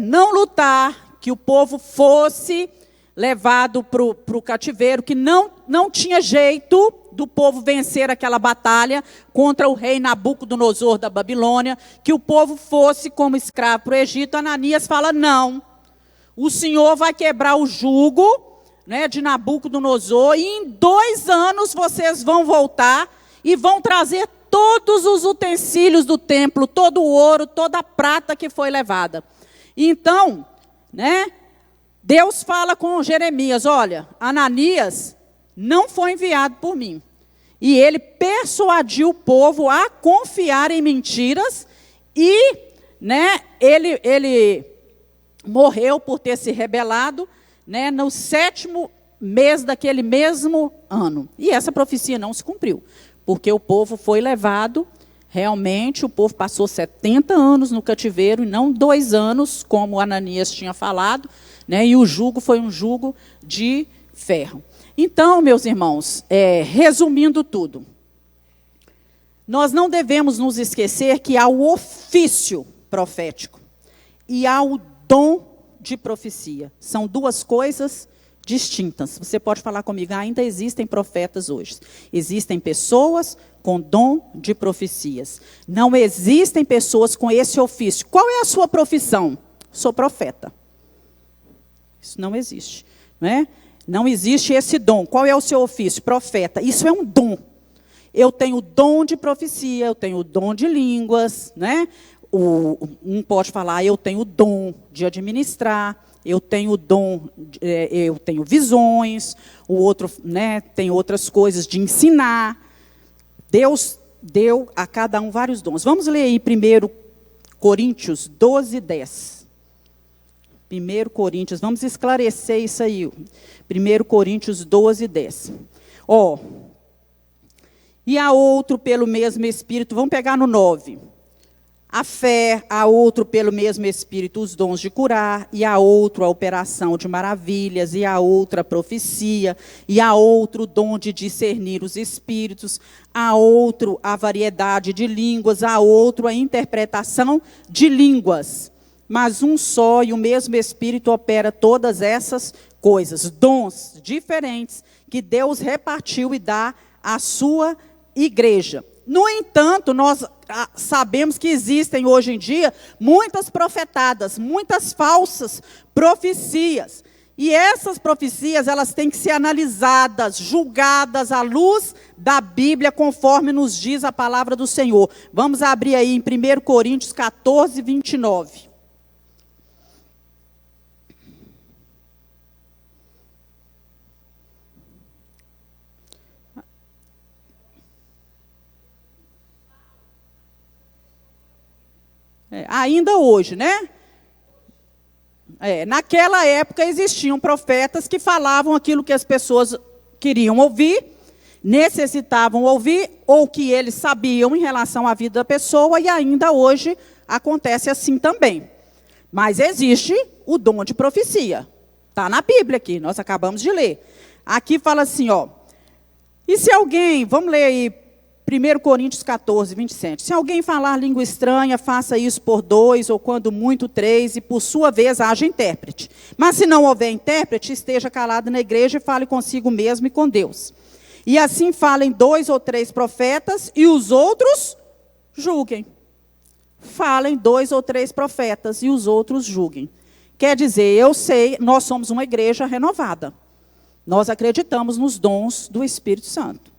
não lutar, que o povo fosse levado para o cativeiro, que não tinha jeito do povo vencer aquela batalha contra o rei Nabucodonosor da Babilônia, que o povo fosse como escravo para o Egito. Ananias fala, não, o Senhor vai quebrar o jugo, né, de Nabucodonosor, e em 2 anos vocês vão voltar e vão trazer todos os utensílios do templo, todo o ouro, toda a prata que foi levada. Então, né, Deus fala com Jeremias, olha, Ananias não foi enviado por mim. E ele persuadiu o povo a confiar em mentiras e, né, ele morreu por ter se rebelado, né, no 7º mês daquele mesmo ano. E essa profecia não se cumpriu, porque o povo foi levado, realmente o povo passou 70 anos no cativeiro e não 2 anos, como Ananias tinha falado, né, e o jugo foi um jugo de ferro. Então, meus irmãos, resumindo tudo, nós não devemos nos esquecer que há o ofício profético e há o dom de profecia. São 2 coisas distintas. Você pode falar comigo, ainda existem profetas hoje. Existem pessoas com dom de profecias. Não existem pessoas com esse ofício. Qual é a sua profissão? Sou profeta. Isso não existe, não é? Não existe esse dom. Qual é o seu ofício? Profeta. Isso é um dom. Eu tenho o dom de profecia, eu tenho o dom de línguas, né? Um pode falar, eu tenho o dom de administrar, eu tenho o dom, eu tenho visões, o outro, né, tem outras coisas de ensinar. Deus deu a cada um vários dons. Vamos ler aí 1 Coríntios 12, 10. 1 Coríntios, vamos esclarecer isso aí. 1 Coríntios 12, 10. E a outro pelo mesmo Espírito, vamos pegar no 9. A fé, a outro pelo mesmo Espírito os dons de curar, e a outro a operação de maravilhas, e a outra a profecia, e a outro o dom de discernir os espíritos, a outro a variedade de línguas, a outro a interpretação de línguas. Mas um só e o mesmo Espírito opera todas essas coisas, dons diferentes que Deus repartiu e dá à sua igreja. No entanto, nós sabemos que existem hoje em dia muitas profetadas, muitas falsas profecias. E essas profecias, elas têm que ser analisadas, julgadas à luz da Bíblia, conforme nos diz a palavra do Senhor. Vamos abrir aí em 1 Coríntios 14, 29. Ainda hoje, né? Naquela época existiam profetas que falavam aquilo que as pessoas queriam ouvir, necessitavam ouvir, ou que eles sabiam em relação à vida da pessoa, e ainda hoje acontece assim também. Mas existe o dom de profecia. Está na Bíblia aqui, nós acabamos de ler. Aqui fala assim, e se alguém, vamos ler aí 1 Coríntios 14, 27. Se alguém falar língua estranha, faça isso por 2, ou quando muito 3, e por sua vez haja intérprete. Mas se não houver intérprete, esteja calado na igreja e fale consigo mesmo e com Deus. E assim falem 2 ou 3 profetas, e os outros julguem. Falem 2 ou 3 profetas, e os outros julguem. Quer dizer, eu sei, nós somos uma igreja renovada. Nós acreditamos nos dons do Espírito Santo.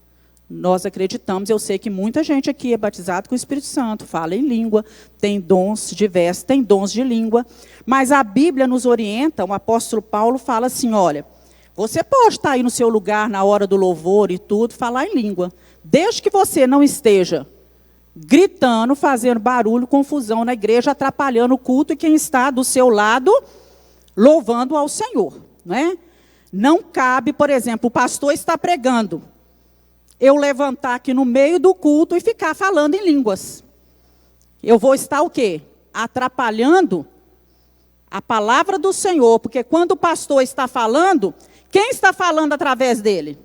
Nós acreditamos, eu sei que muita gente aqui é batizada com o Espírito Santo, fala em língua, tem dons diversos, tem dons de língua, mas a Bíblia nos orienta, o apóstolo Paulo fala assim, olha, você pode estar aí no seu lugar na hora do louvor e tudo, falar em língua, desde que você não esteja gritando, fazendo barulho, confusão na igreja, atrapalhando o culto e quem está do seu lado louvando ao Senhor, não é? Não cabe, por exemplo, o pastor está pregando, eu levantar aqui no meio do culto e ficar falando em línguas. Eu vou estar o quê? Atrapalhando a palavra do Senhor, porque quando o pastor está falando, quem está falando através dele?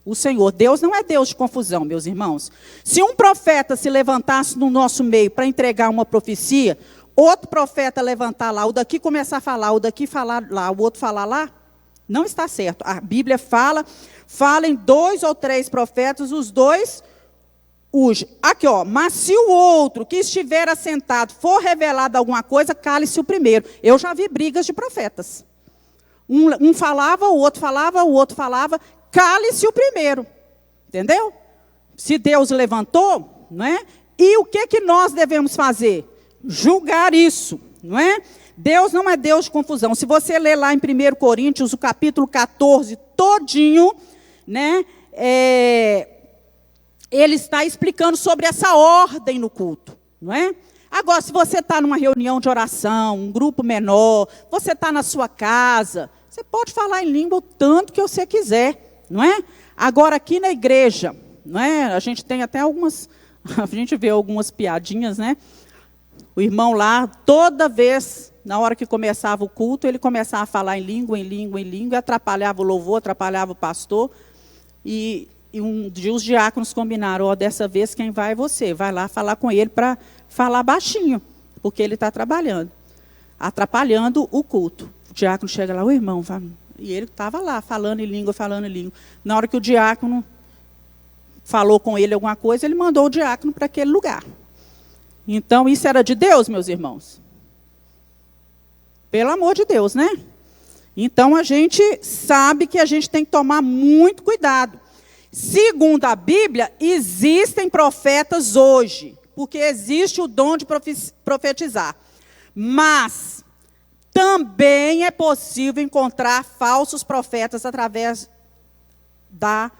O Senhor. Deus não é Deus de confusão, meus irmãos. Se um profeta se levantasse no nosso meio para entregar uma profecia, outro profeta levantar lá, o daqui começar a falar, o daqui falar lá, o outro falar lá, não está certo. A Bíblia falem 2 ou 3 profetas, os 2 urgem. Aqui, ó, mas se o outro que estiver assentado for revelado alguma coisa, cale-se o primeiro. Eu já vi brigas de profetas. Um falava, o outro falava, cale-se o primeiro. Entendeu? Se Deus levantou, não é? E o que nós devemos fazer? Julgar isso, não é? Deus não é Deus de confusão. Se você ler lá em 1 Coríntios, o capítulo 14, todinho, né, ele está explicando sobre essa ordem no culto, não é? Agora, se você está numa reunião de oração, um grupo menor, você está na sua casa, você pode falar em língua o tanto que você quiser, não é? Agora, aqui na igreja, não é? A gente tem até algumas, a gente vê algumas piadinhas, né? O irmão lá, toda vez, na hora que começava o culto, ele começava a falar em língua, e atrapalhava o louvor, atrapalhava o pastor. E um dia os diáconos combinaram, ó, dessa vez quem vai é você, vai lá falar com ele para falar baixinho, porque ele está atrapalhando o culto. O diácono chega lá, o irmão, e ele estava lá, falando em língua. Na hora que o diácono falou com ele alguma coisa, ele mandou o diácono para aquele lugar. Então, isso era de Deus, meus irmãos? Pelo amor de Deus, né? Então, a gente sabe que a gente tem que tomar muito cuidado. Segundo a Bíblia, existem profetas hoje, porque existe o dom de profetizar. Mas também é possível encontrar falsos profetas através da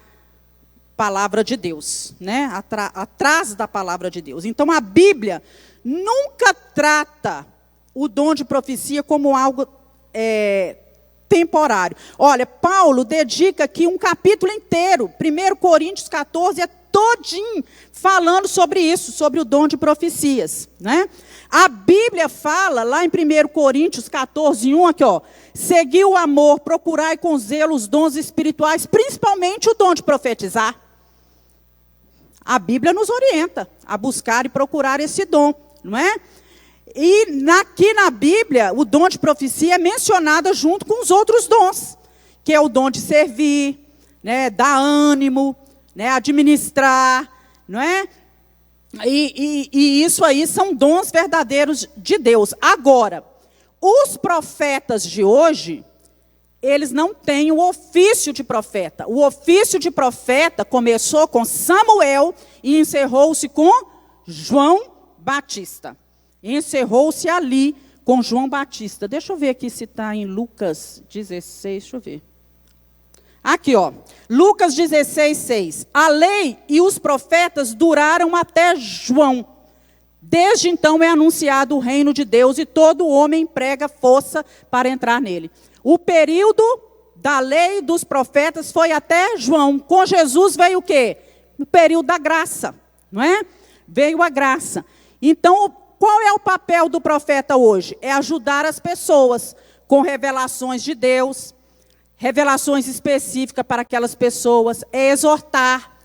palavra de Deus, né? Atrás da palavra de Deus. Então, a Bíblia nunca trata o dom de profecia como algo temporário. Olha, Paulo dedica aqui um capítulo inteiro, 1 Coríntios 14, é todinho falando sobre isso, sobre o dom de profecias, né? A Bíblia fala, lá em 1 Coríntios 14, 1, aqui, ó, segui o amor, procurai com zelo os dons espirituais, principalmente o dom de profetizar. A Bíblia nos orienta a buscar e procurar esse dom, não é? E aqui na Bíblia, o dom de profecia é mencionado junto com os outros dons, que é o dom de servir, né, dar ânimo, né, administrar, não é? E isso aí são dons verdadeiros de Deus. Agora, os profetas de hoje, eles não têm o ofício de profeta. O ofício de profeta começou com Samuel e encerrou-se com João Batista. Encerrou-se ali com João Batista. Deixa eu ver aqui se está em Lucas 16, deixa eu ver. Aqui, ó, Lucas 16, 6. A lei e os profetas duraram até João. Desde então é anunciado o reino de Deus e todo homem emprega força para entrar nele. O período da lei e dos profetas foi até João. Com Jesus veio o quê? O período da graça, não é? Veio a graça. Então, qual é o papel do profeta hoje? É ajudar as pessoas com revelações de Deus, revelações específicas para aquelas pessoas, é exortar.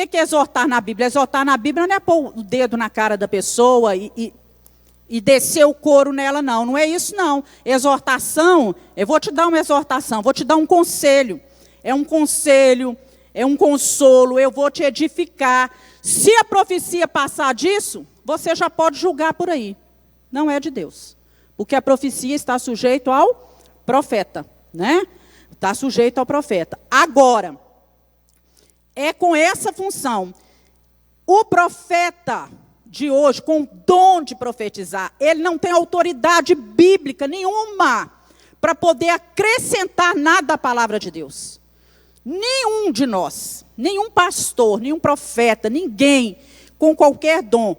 que é exortar na Bíblia? Exortar na Bíblia não é pôr o dedo na cara da pessoa e descer o couro nela, não. Não é isso, não. Exortação, eu vou te dar uma exortação, vou te dar um conselho. É um conselho, é um consolo, eu vou te edificar. Se a profecia passar disso, você já pode julgar por aí. Não é de Deus. Porque a profecia está sujeito ao profeta, né? Está sujeito ao profeta. Agora, é com essa função. O profeta de hoje, com o dom de profetizar, ele não tem autoridade bíblica nenhuma para poder acrescentar nada à palavra de Deus. Nenhum de nós, nenhum pastor, nenhum profeta, ninguém com qualquer dom.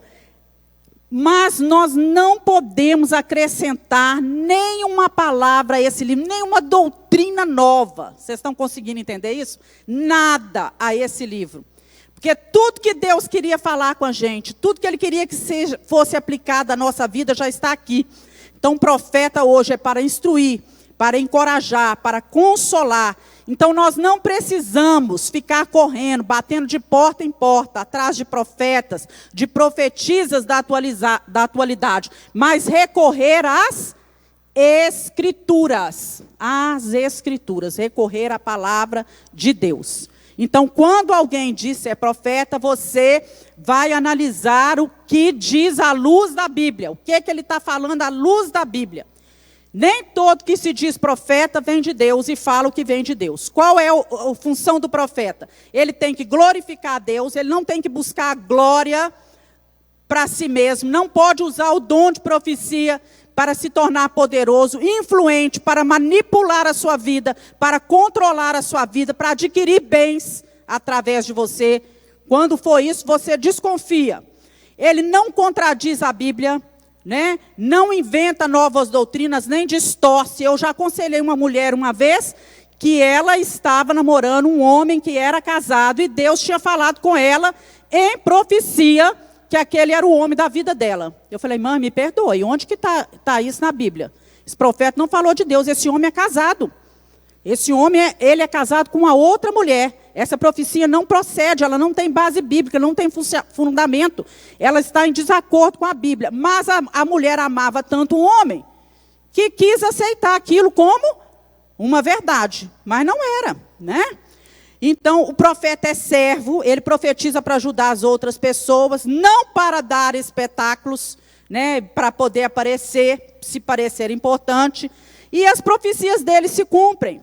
Mas nós não podemos acrescentar nenhuma palavra a esse livro, nenhuma doutrina nova. Vocês estão conseguindo entender isso? Nada a esse livro. Porque tudo que Deus queria falar com a gente, tudo que Ele queria que fosse aplicado à nossa vida já está aqui. Então o profeta hoje é para instruir, para encorajar, para consolar. Então nós não precisamos ficar correndo, batendo de porta em porta, atrás de profetas, de profetisas da atualidade, mas recorrer às Escrituras. Às Escrituras, recorrer à palavra de Deus. Então, quando alguém diz que é profeta, você vai analisar o que diz à luz da Bíblia. O que ele está falando à luz da Bíblia. Nem todo que se diz profeta vem de Deus e fala o que vem de Deus. Qual é a função do profeta? Ele tem que glorificar a Deus, ele não tem que buscar a glória para si mesmo, não pode usar o dom de profecia para se tornar poderoso, influente, para manipular a sua vida, para controlar a sua vida, para adquirir bens através de você. Quando for isso, você desconfia. Ele não contradiz a Bíblia, né? Não inventa novas doutrinas, nem distorce. Eu já aconselhei uma mulher uma vez que ela estava namorando um homem que era casado e Deus tinha falado com ela em profecia que aquele era o homem da vida dela. Eu falei, mãe, me perdoe, onde que tá isso na Bíblia? Esse profeta não falou de Deus, esse homem é casado. Esse homem, ele é casado com uma outra mulher. Essa profecia não procede, ela não tem base bíblica, não tem fundamento. Ela está em desacordo com a Bíblia. Mas a mulher amava tanto o homem que quis aceitar aquilo como uma verdade. Mas não era, né? Então, o profeta é servo, ele profetiza para ajudar as outras pessoas, não para dar espetáculos, né, para poder aparecer, se parecer importante. E as profecias dele se cumprem.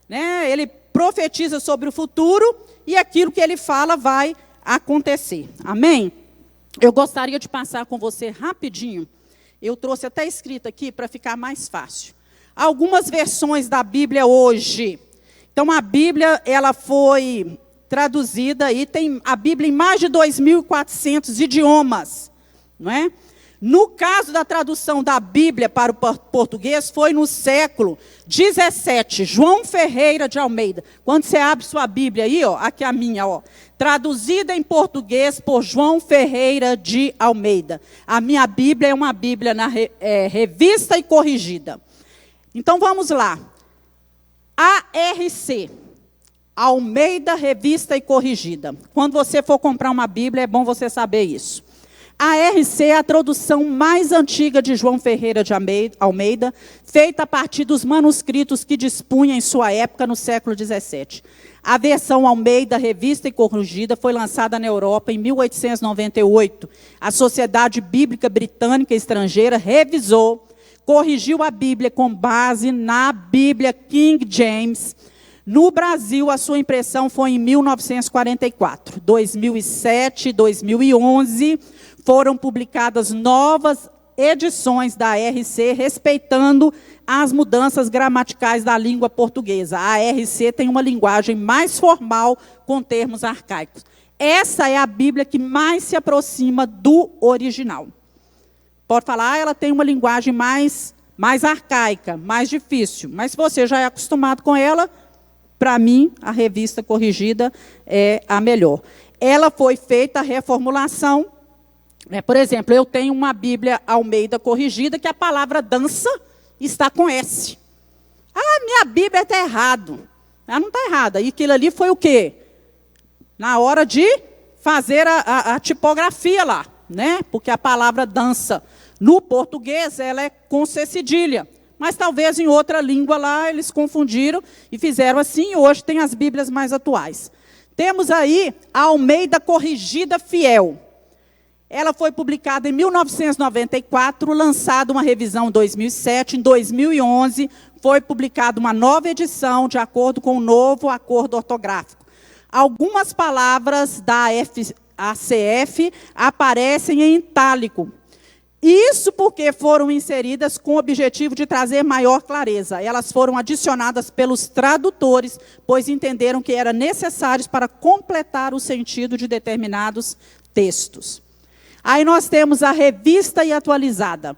Né? Ele profetiza sobre o futuro e aquilo que ele fala vai acontecer. Amém? Eu gostaria de passar com você rapidinho. Eu trouxe até escrito aqui para ficar mais fácil. Algumas versões da Bíblia hoje. Então, a Bíblia, ela foi traduzida e tem a Bíblia em mais de 2.400 idiomas, não é? No caso da tradução da Bíblia para o português, foi no século 17, João Ferreira de Almeida. Quando você abre sua Bíblia aí, ó, aqui a minha, ó, traduzida em português por João Ferreira de Almeida. A minha Bíblia é uma Bíblia na revista e corrigida. Então, vamos lá. ARC, Almeida, Revista e Corrigida. Quando você for comprar uma Bíblia, é bom você saber isso. A ARC é a tradução mais antiga de João Ferreira de Almeida, feita a partir dos manuscritos que dispunha em sua época, no século XVII. A versão Almeida, Revista e Corrigida, foi lançada na Europa em 1898. A Sociedade Bíblica Britânica e Estrangeira revisou, corrigiu a Bíblia com base na Bíblia King James. No Brasil, a sua impressão foi em 1944. 2007 e 2011 foram publicadas novas edições da ARC, respeitando as mudanças gramaticais da língua portuguesa. A ARC tem uma linguagem mais formal, com termos arcaicos. Essa é a Bíblia que mais se aproxima do original. Pode falar, ela tem uma linguagem mais arcaica, mais difícil. Mas se você já é acostumado com ela, para mim, a revista corrigida é a melhor. Ela foi feita a reformulação. Por exemplo, eu tenho uma Bíblia Almeida corrigida, que a palavra dança está com S. Ah, minha Bíblia está errado. Ela não está errada. E aquilo ali foi o quê? Na hora de fazer a tipografia lá, né? Porque a palavra dança no português ela é com C cedilha. Mas talvez em outra língua lá eles confundiram e fizeram assim, e hoje tem as Bíblias mais atuais. Temos aí a Almeida Corrigida Fiel. Ela foi publicada em 1994, lançada uma revisão em 2007. Em 2011, foi publicada uma nova edição, de acordo com o novo acordo ortográfico. Algumas palavras da ACF aparecem em itálico. Isso porque foram inseridas com o objetivo de trazer maior clareza. Elas foram adicionadas pelos tradutores, pois entenderam que eram necessários para completar o sentido de determinados textos. Aí nós temos a Revista e Atualizada.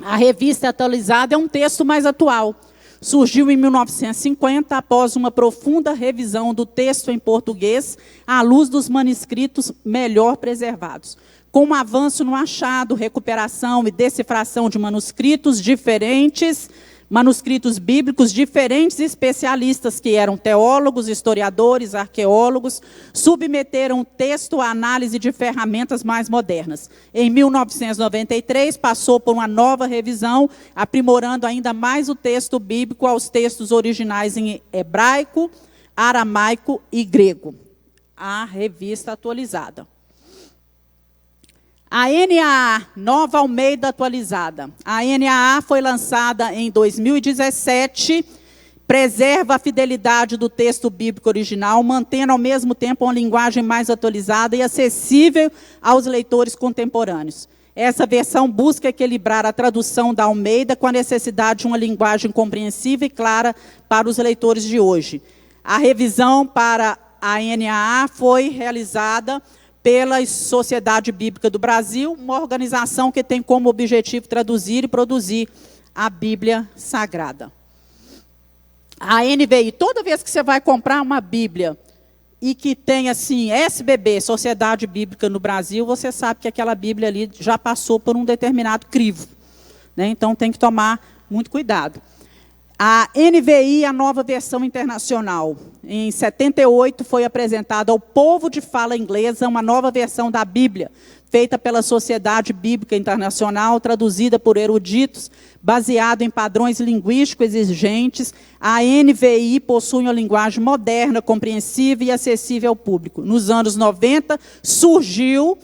A Revista Atualizada é um texto mais atual. Surgiu em 1950, após uma profunda revisão do texto em português, à luz dos manuscritos melhor preservados. Com um avanço no achado, recuperação e decifração de manuscritos diferentes, manuscritos bíblicos, diferentes especialistas, que eram teólogos, historiadores, arqueólogos, submeteram o texto à análise de ferramentas mais modernas. Em 1993, passou por uma nova revisão, aprimorando ainda mais o texto bíblico aos textos originais em hebraico, aramaico e grego. A Revista Atualizada. A NAA, Nova Almeida Atualizada. A NAA foi lançada em 2017, preserva a fidelidade do texto bíblico original, mantendo ao mesmo tempo uma linguagem mais atualizada e acessível aos leitores contemporâneos. Essa versão busca equilibrar a tradução da Almeida com a necessidade de uma linguagem compreensível e clara para os leitores de hoje. A revisão para a NAA foi realizada pela Sociedade Bíblica do Brasil, uma organização que tem como objetivo traduzir e produzir a Bíblia Sagrada. A NVI, toda vez que você vai comprar uma Bíblia e que tem assim, SBB, Sociedade Bíblica no Brasil, você sabe que aquela Bíblia ali já passou por um determinado crivo, né? Então tem que tomar muito cuidado. A NVI, a nova versão internacional, em 78 foi apresentada ao povo de fala inglesa uma nova versão da Bíblia, feita pela Sociedade Bíblica Internacional, traduzida por eruditos, baseado em padrões linguísticos exigentes. A NVI possui uma linguagem moderna, compreensível e acessível ao público. Nos anos 90, surgiu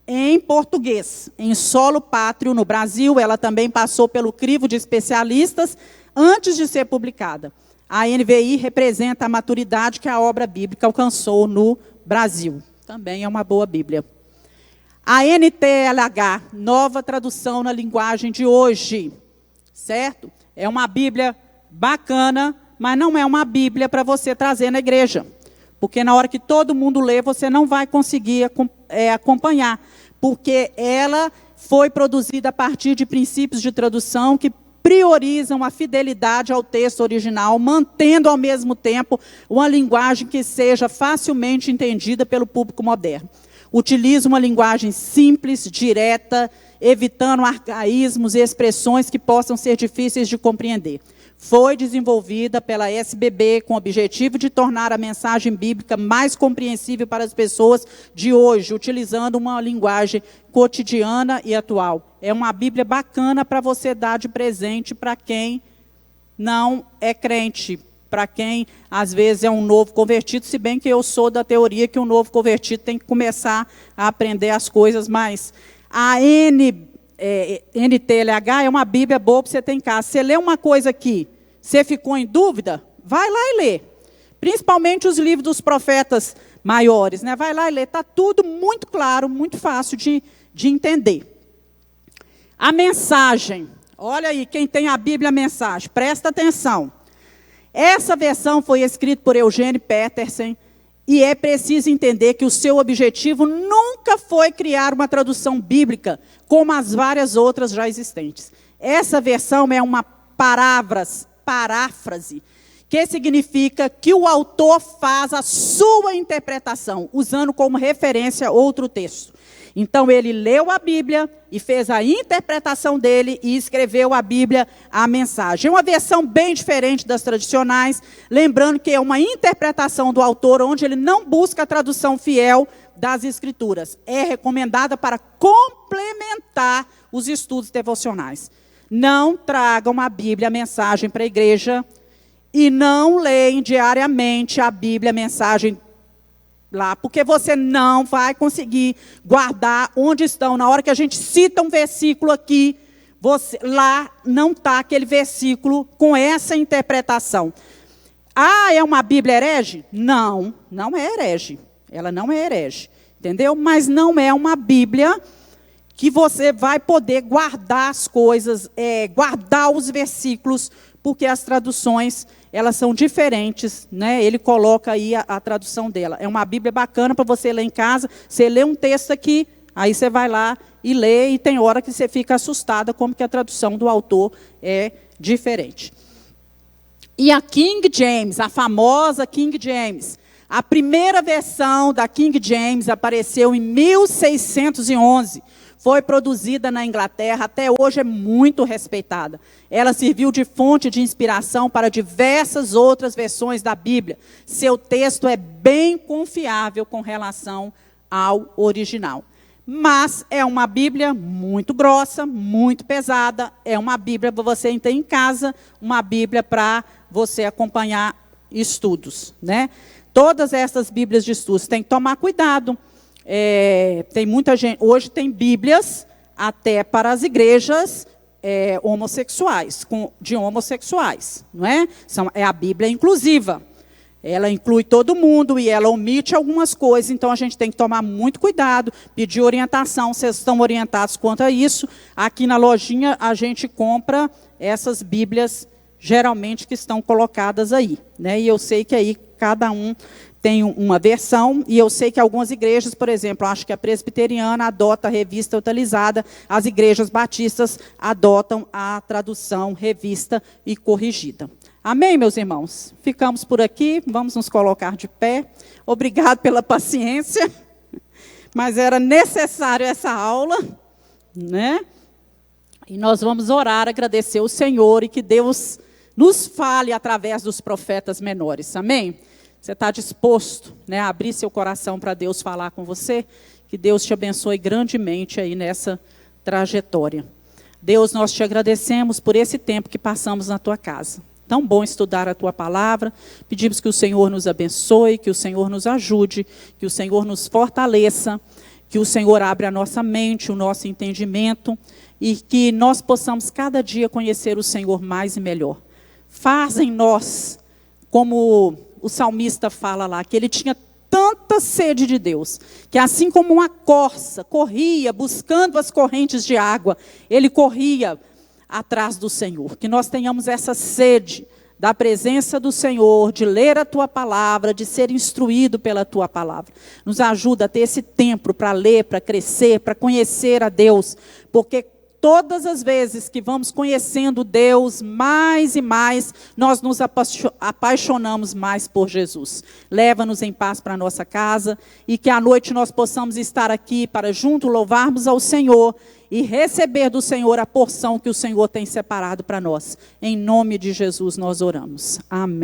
em português, em solo pátrio no Brasil. Ela também passou pelo crivo de especialistas antes de ser publicada. A NVI representa a maturidade que a obra bíblica alcançou no Brasil. Também é uma boa Bíblia. A NTLH, nova tradução na linguagem de hoje, certo? É uma Bíblia bacana, mas não é uma Bíblia para você trazer na igreja. Porque na hora que todo mundo lê, você não vai conseguir acompanhar. Porque ela foi produzida a partir de princípios de tradução que priorizam a fidelidade ao texto original, mantendo ao mesmo tempo uma linguagem que seja facilmente entendida pelo público moderno. Utiliza uma linguagem simples, direta, evitando arcaísmos e expressões que possam ser difíceis de compreender. Foi desenvolvida pela SBB com o objetivo de tornar a mensagem bíblica mais compreensível para as pessoas de hoje, utilizando uma linguagem cotidiana e atual. É uma Bíblia bacana para você dar de presente para quem não é crente, para quem às vezes é um novo convertido, se bem que eu sou da teoria que um novo convertido tem que começar a aprender as coisas, mas a NTLH é uma Bíblia boa para você ter em casa. Você lê uma coisa aqui, você ficou em dúvida, vai lá e lê. Principalmente os livros dos profetas maiores, né? Vai lá e lê. Está tudo muito claro, muito fácil de entender. A mensagem. Olha aí, quem tem a Bíblia, a mensagem. Presta atenção. Essa versão foi escrita por Eugene Peterson e é preciso entender que o seu objetivo nunca foi criar uma tradução bíblica, como as várias outras já existentes. Essa versão é uma paráfrase, que significa que o autor faz a sua interpretação, usando como referência outro texto. Então ele leu a Bíblia e fez a interpretação dele e escreveu a Bíblia, a mensagem. É uma versão bem diferente das tradicionais, lembrando que é uma interpretação do autor onde ele não busca a tradução fiel das Escrituras. É recomendada para complementar os estudos devocionais. Não tragam a Bíblia, a mensagem para a igreja e não leem diariamente a Bíblia, a mensagem lá, porque você não vai conseguir guardar onde estão. Na hora que a gente cita um versículo aqui, lá não está aquele versículo com essa interpretação. Ah, é uma Bíblia herege? Não, não é herege. Ela não é herege, entendeu? Mas não é uma Bíblia que você vai poder guardar as coisas, guardar os versículos, porque as traduções, elas são diferentes, né? Ele coloca aí a tradução dela. É uma Bíblia bacana para você ler em casa. Você lê um texto aqui, aí você vai lá e lê, e tem hora que você fica assustada como que a tradução do autor é diferente. E a King James, a famosa King James, a primeira versão da King James apareceu em 1611. Foi produzida na Inglaterra, até hoje é muito respeitada. Ela serviu de fonte de inspiração para diversas outras versões da Bíblia. Seu texto é bem confiável com relação ao original. Mas é uma Bíblia muito grossa, muito pesada. É uma Bíblia para você ter em casa, uma Bíblia para você acompanhar estudos, né? Todas essas Bíblias de estudos, tem que tomar cuidado. Tem muita gente, hoje tem Bíblias até para as igrejas homossexuais, de homossexuais, não é? É a Bíblia inclusiva. Ela inclui todo mundo e ela omite algumas coisas, então a gente tem que tomar muito cuidado, pedir orientação, vocês estão orientados quanto a isso. Aqui na lojinha a gente compra essas Bíblias, geralmente que estão colocadas aí, né? E eu sei que aí cada um tem uma versão, e eu sei que algumas igrejas, por exemplo, acho que a presbiteriana adota a revista atualizada, as igrejas batistas adotam a tradução revista e corrigida. Amém, meus irmãos? Ficamos por aqui, vamos nos colocar de pé. Obrigado pela paciência, mas era necessário essa aula, né? E nós vamos orar, agradecer o Senhor, e que Deus nos fale através dos profetas menores. Amém? Você está disposto, né, a abrir seu coração para Deus falar com você? Que Deus te abençoe grandemente aí nessa trajetória. Deus, nós te agradecemos por esse tempo que passamos na tua casa. Tão bom estudar a tua palavra. Pedimos que o Senhor nos abençoe, que o Senhor nos ajude, que o Senhor nos fortaleça, que o Senhor abra a nossa mente, o nosso entendimento, e que nós possamos cada dia conhecer o Senhor mais e melhor. Faz em nós, como o salmista fala lá, que ele tinha tanta sede de Deus, que assim como uma corça corria buscando as correntes de água, ele corria atrás do Senhor. Que nós tenhamos essa sede da presença do Senhor, de ler a tua palavra, de ser instruído pela tua palavra. Nos ajuda a ter esse tempo para ler, para crescer, para conhecer a Deus, porque todas as vezes que vamos conhecendo Deus mais e mais, nós nos apaixonamos mais por Jesus. Leva-nos em paz para a nossa casa, e que à noite nós possamos estar aqui para junto louvarmos ao Senhor e receber do Senhor a porção que o Senhor tem separado para nós. Em nome de Jesus nós oramos. Amém.